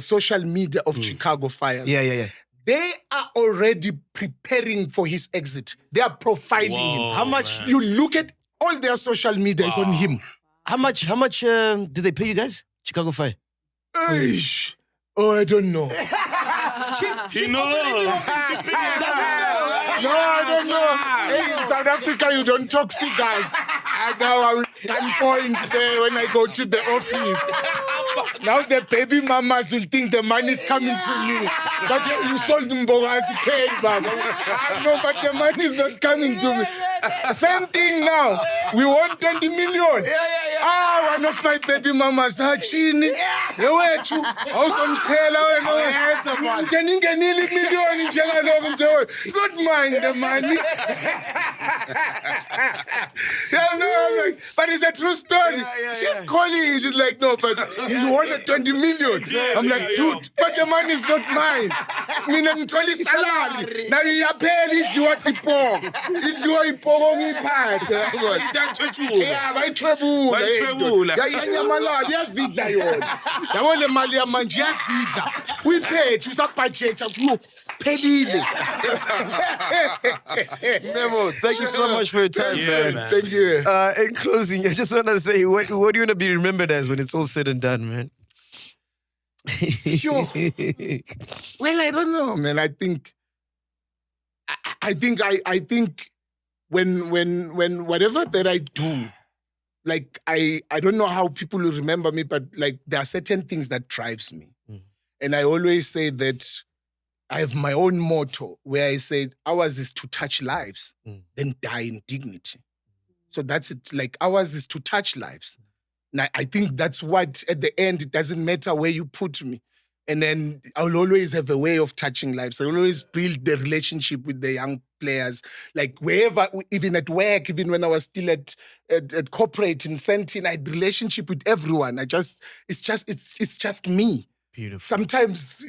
social media of Chicago Fire. Yeah. They are already preparing for his exit. They are profiling him. How much? You look at all their social media is on him. How much did they pay you guys? Chicago Fire. Eish. Oh, I don't know. He knows. No, I don't know. Hey, in South Africa, you don't talk figures. And now I will point there when I go to the office. Now the baby mamas will think the money is coming to me. But you sold Mbogazi cake, man. No, but the money is not coming to me. Same thing now. We want 20 million. One of my baby mamas, Hachini. It's not mine, the money. I'm like, but it's a true story. She's calling. She's like, no, but you wanted 20 million. I'm like, dude, but the money is not mine. I'm 20 salary. Now you are paying if you want the pork. If you want the pork, only part. Yeah, by trouble. Yazidla yona. Yabona imali yamanje yazidla. Uyiphethe usabudget phelile. Mcebo, thank you so much for your time, man. Thank you. In closing, I just want to say, what do you want to be remembered as when it's all said and done, man? Sure. Well, I don't know, man. I think when whatever that I do, like I don't know how people will remember me, but like there are certain things that drives me. And I always say that I have my own motto where I say ours is to touch lives, then die in dignity. So that's it. Like ours is to touch lives. And I think that's what at the end, it doesn't matter where you put me. And then I'll always have a way of touching lives. I'll always build the relationship with the young players. Like wherever, even at work, even when I was still at corporate in Sentin, I had relationship with everyone. It's just me. Beautiful. Sometimes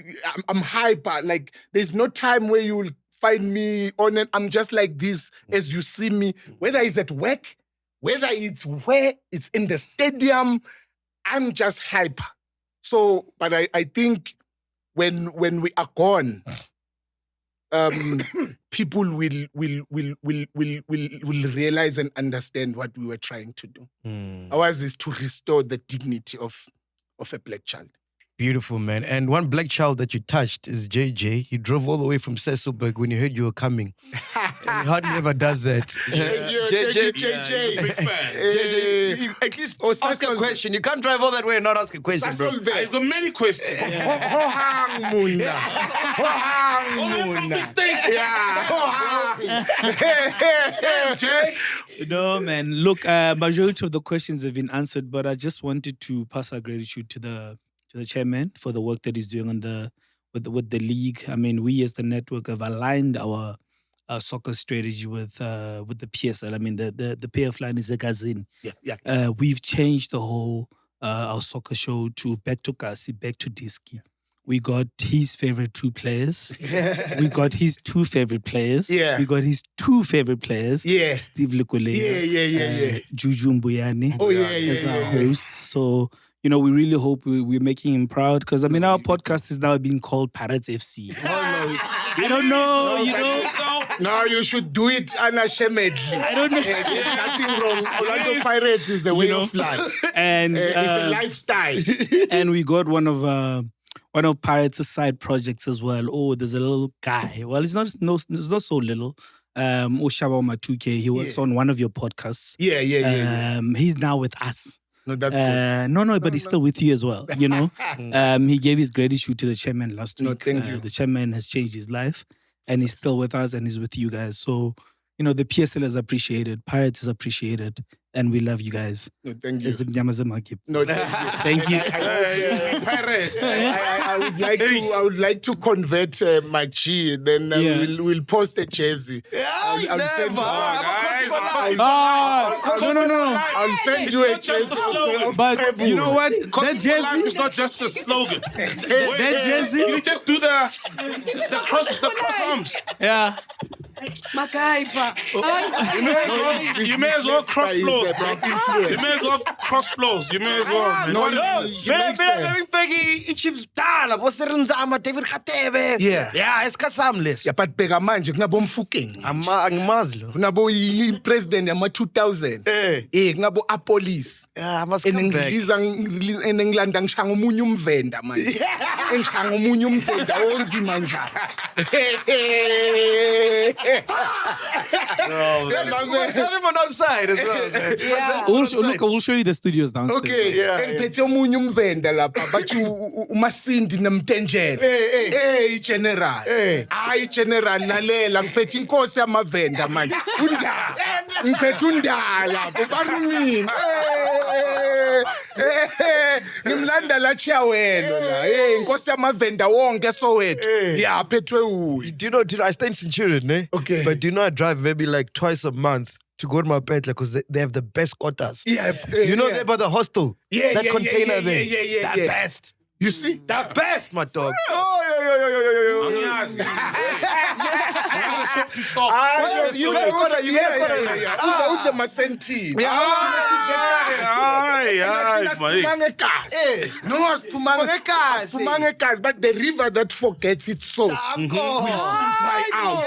I'm hyper. Like there's no time where you will find me on it. I'm just like this as you see me, whether it's at work, whether it's where it's in the stadium, I'm just hyper. So, but I think when we are gone, people will realize and understand what we were trying to do. Ours is to restore the dignity of a black child. Beautiful, man. And one black child that you touched is JJ. He drove all the way from Cecilburg when he heard you were coming. And he hardly ever does that. JJ. Big fan. JJ, you at least ask a question. You can't drive all that way and not ask a question, bro. I've got many questions. Hohang Munda. No, man. Look, majority of the questions have been answered, but I just wanted to pass our gratitude to the chairman for the work that he's doing on with the league. I mean, we as the network have aligned our soccer strategy with the PSL. I mean, the PF line is a gazin. Yeah. We've changed the whole our soccer show to back to Kasi, back to Diski. We got his favorite 2 players. We got his 2 favorite players. Yeah. We got his 2 favorite players. Yeah. Steve Lukolea. Yeah. Juju Mbuyane. Oh, yeah. As our host. So, you know, we really hope we're making him proud because, I mean, our podcast is now being called Pirates FC. I don't know, you know. No, you should do it unashamedly. I don't know. There's nothing wrong. Orlando Pirates is the way of life. And it's a lifestyle. And we got one of Pirates' side projects as well. Oh, there's a little guy. Well, it's not so little. Oshaba Matuke. He works on one of your podcasts. Yeah. He's now with us. No, that's good. No, but he's still with you as well, you know. He gave his gratitude to the chairman last week. No, thank you. The chairman has changed his life and he's still with us and he's with you guys. So, you know, the PSL is appreciated, Pirates is appreciated, and we love you guys. No, thank you. As Mnyama Zamaki. No, thank you. Thank you. Pirates. I would like to convert MacG. Then we'll post a jersey. I'll send you one. No. I'll send you a jersey. But you know what? That jersey is not just a slogan. That jersey. Can you just do the cross arms? Yeah. MacGyver. You may as well cross flows, bro. You may as well cross flows. You may as well. Man. No, Yeah, esikhasamless. yeah, but bheka manje kunabo Mfukeng. Angimazi lo. Kunabo president yama 2000. Kunabo apolice. Yeah, I must come back. Engilanda ngishanga omunye umvenda manje. Engishanga omunye umvenda onzima njani. Let's have him on outside as well, man. Yeah. We'll show you the studios downstairs. Okay, ngiphethe omunye umvenda lapha bathi uMasindi noMtenjela. Hey general. Hayi general nalela ngiphethe inkosi yamavenda manje. Undala. Ngiphethe undala. Ubarumini. Ngimlanda la Chiyawelo la. Inkosi yamavenda wonke Soweto. Yeah, phethwe uyi. Do you know, I stay in Centurion, eh? Okay. But do you know I drive maybe like twice a month to go to my pet because they have the best quarters. Yeah. You know there by the hostel? That container there. Yeah. The best. You see? The best, my dog. Yo. You got a quarter. Uze masenti. No, Spumanga cars, but the river that forgets its source. We soon dry out.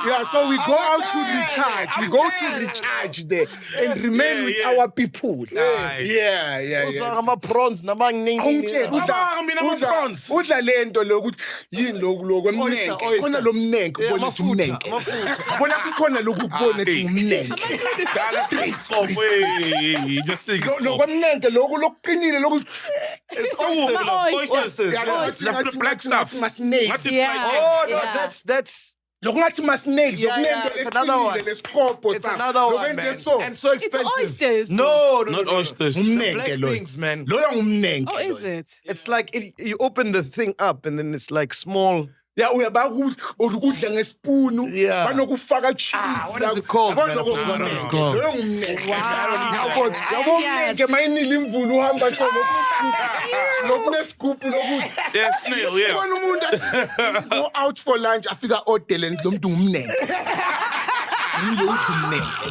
Yeah, so we go out to recharge. We go to recharge there and remain with our people. Yeah. Ama prawns, udla lento lokuthi yini loku emnenke khona lo mnenke ubona ukuthi umnenke bona kukhona lokhu kubona ukuthi umnenke lo kwemnenke lokhu lokuqinile lokhu the black stuff. That's lokhu ngathi masnails it's another one. It's another one, man. And so expensive. It's oysters. No, not oysters. The black things, man. loyo ngumnenke Oh, is it? It's like you open the thing up and then it's like small. Yeah, uyaba ukudla ngespoon Yeah. banokufaka cheese. What is it called, man? Loyo ngumnenke. Wow. Yes. Ke mayinile imvula uhamba nokunescoop lokuthi Yeah, snail, yeah. ubona umuntu athi go out for lunch afika odele lo muntu ngumnenke. Umlo ngumnenke.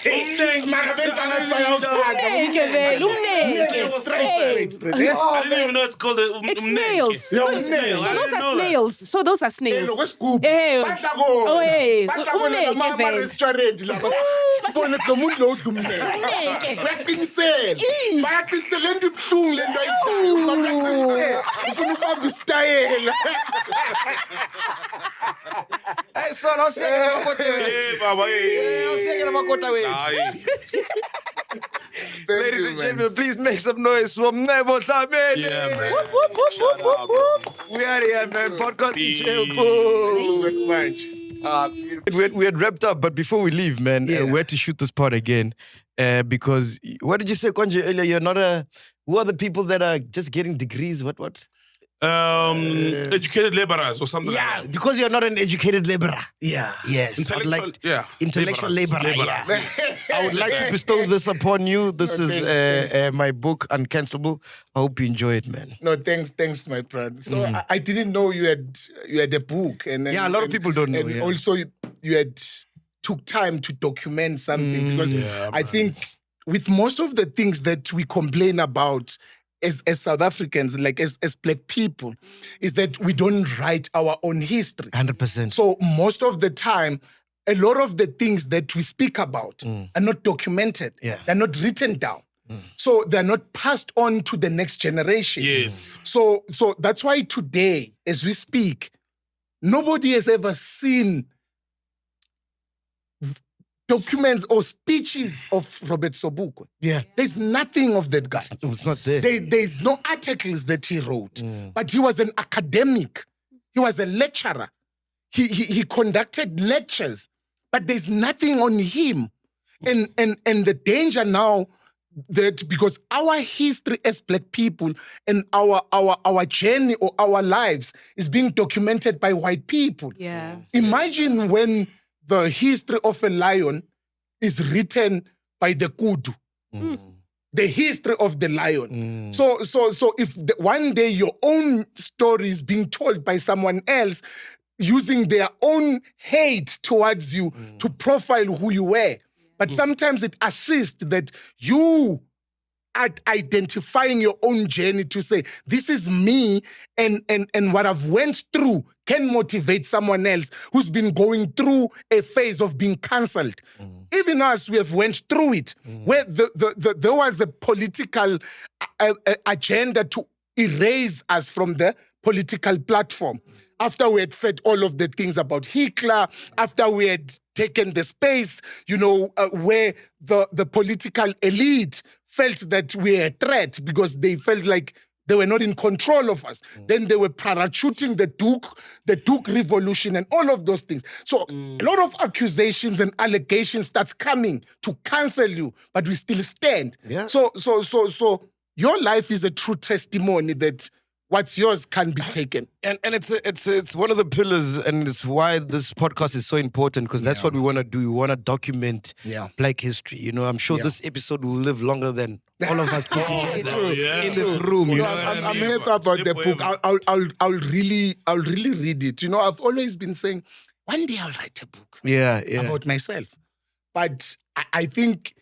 Umnenke mara benzana bayawuthanda. Umnenke. I didn't even know it's called It's snails. Yeah, So I those didn't are know that. snails. So those are snails. Lokwescoop. Badla kona Mama restaurant lapha. Ubona lo muntu lo ngumnenke. Umnenke. Bayaqinisela. Bayaqinisela into ibhlungu lento ayidlayo. Bayaqinisela. Ufuna ukubamba istyle. Hey, son, I'll say Hey, Baba, hey. Ladies and gentlemen, please make some noise for Mcebo Dlamini. Yeah, man. Shout out, bro. We are here, man. Podcast in jail. Boom. We had wrapped up, but before we leave, man, we had to shoot this part again. Because, what did you say, Konje, earlier? You're not who are the people that are just getting degrees? What? Educated laborers or something like Yeah, that. because you're not an educated laborer. Yeah. Yes. Intellectual laborer. Laborers. Yeah. I would like to bestow this upon you. This is my book, Uncancelable. I hope you enjoy it, man. No, thanks, my brother. So I didn't know you had a book, and Yeah, a lot of people don't know, And yeah. also you had took time to document something because I think with most of the things that we complain about as South Africans, like as Black people, is that we don't write our own history. 100%. So most of the time, a lot of the things that we speak about are not documented. Yeah. They're not written down. So they're not passed on to the next generation. Yes. So that's why today, as we speak, nobody has ever seen documents or speeches of Robert Sobukwe. Yeah. There's nothing of that guy. It's not there. There's no articles that he wrote. But he was an academic. He was a lecturer. He conducted lectures. But there's nothing on him. And the danger now that because our history as Black people and our journey or our lives is being documented by white people. Yeah. Imagine when the history of a lion is written by the kudu. The history of the lion. So if one day your own story is being told by someone else using their own hate towards you to profile who you were, but sometimes it assists that you are identifying your own journey to say, this is me and what I've went through can motivate someone else who's been going through a phase of being cancelled. Even us, we have went through it, where there was a political agenda to erase us from the political platform. After we had said all of the things about Hitler, after we had taken the space, where the political elite felt that we were a threat because they felt like they were not in control of us. Then they were parachuting the Duke revolution and all of those things. So a lot of accusations and allegations starts coming to cancel you, but we still stand. Yeah. So your life is a true testimony that what's yours can be taken. And it's one of the pillars, and it's why this podcast is so important, because that's what we want to do. We want to document Black history. I'm sure this episode will live longer than all of us put together in this room. I'm happy about the book. I'll really read it. I've always been saying, one day I'll write a book about myself. But I think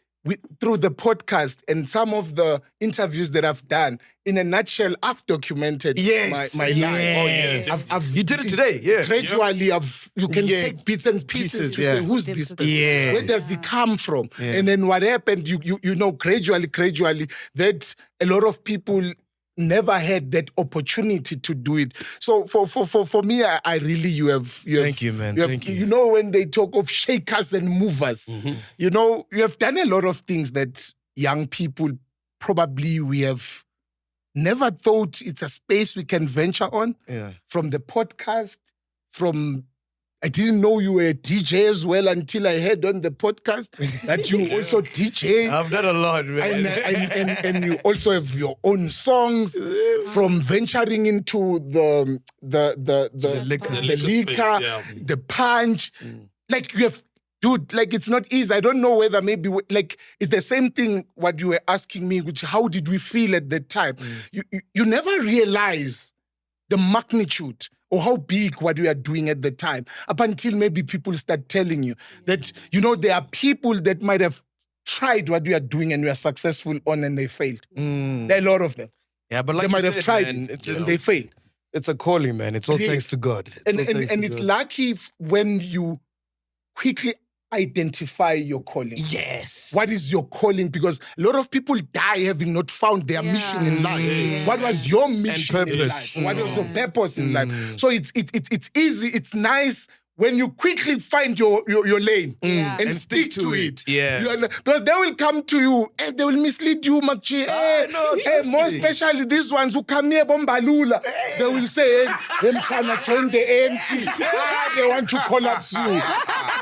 through the podcast and some of the interviews that I've done, in a nutshell, I've documented my life. Oh, yes. You did it today, yeah. Gradually, you can take bits and pieces to say, who's this person? Yeah. Where does he come from? And then what happened, gradually, that a lot of people never had that opportunity to do it. So for me, I really, you have Thank you, man. Thank you. When they talk of shakers and movers, you have done a lot of things that young people probably we have never thought it's a space we can venture on. Yeah. From the podcast, I didn't know you were a DJ as well until I heard on the podcast that you also DJ. I've done a lot, man. And you also have your own songs. From venturing into the liquor, the punch. Like you have, dude, like it's not easy. I don't know whether maybe like it's the same thing what you were asking me, which how did we feel at that time? You never realize the magnitude or how big what we are doing at the time, up until maybe people start telling you that, there are people that might have tried what we are doing and we are successful on and they failed. There are a lot of them. Yeah, but like they might have tried man, it and they failed. It's a calling, man. It's all thanks to God. It's lucky when you quickly identify your calling. Yes. What is your calling? Because a lot of people die having not found their mission in life. Yeah. What was your mission And in purpose. life? What was your purpose in life? So it's easy, it's nice when you quickly find your lane and stick to it. Yeah. Because they will come to you, they will mislead you, MacG. More especially these ones who come here, Bombalula. They will say, them trying to join the ANC. They want to collapse you.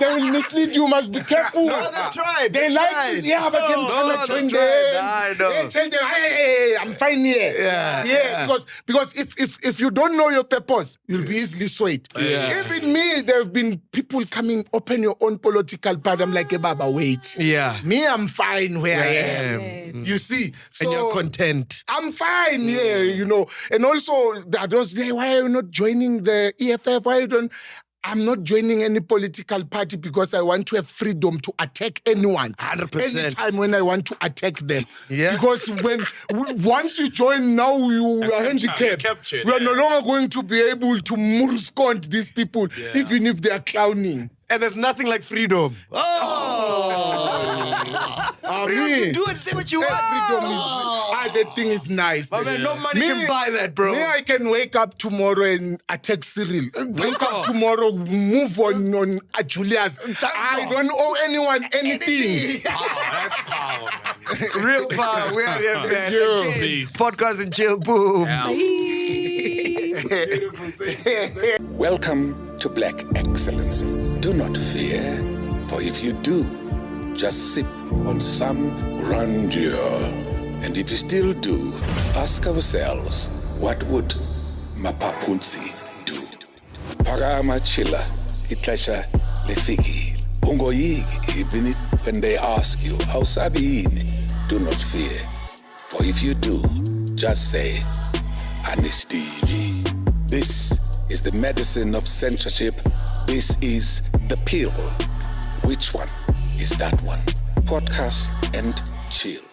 They will mislead you, must be careful. No, they've tried. They like this, but them trying to join the ANC. They tell them, hey, I'm fine here. Yeah. Because if you don't know your purpose, you'll be easily swayed. Even me, there have been people coming, open your own political party. I'm like, hey, Baba, wait. Yeah. Me, I'm fine where I am. You see? So And you're content. I'm fine, And also, those say, why are you not joining the EFF? Why you don't? I'm not joining any political party because I want to have freedom to attack anyone. 100%. Anytime when I want to attack them. Yeah. Because once you join, now you are handicapped. captured, We are no longer going to be able to murscond these people, even if they are clowning. And there's nothing like freedom. Freedom to do and say what you want. Freedom is, that thing is nice. But man, no money can buy that, bro. Me, I can wake up tomorrow and attack Cyril. Wake up tomorrow, move on Julius. I don't owe anyone anything. That's power, man. Real power. We are here, man. Thank you. Again, Peace. podcast and chill. Boom. Welcome to Black Excellence. Do not fear, for if you do, just sip on some grandeur. And if you still do, ask ourselves, what would Mapapunzi do? Parama chila, itlesha lefiki. Ungoyigi, even if when they ask you, how sabini, do not fear. For if you do, just say, Anistivi. This is the medicine of censorship. This is the pill. Which one is that one? Podcast and chill.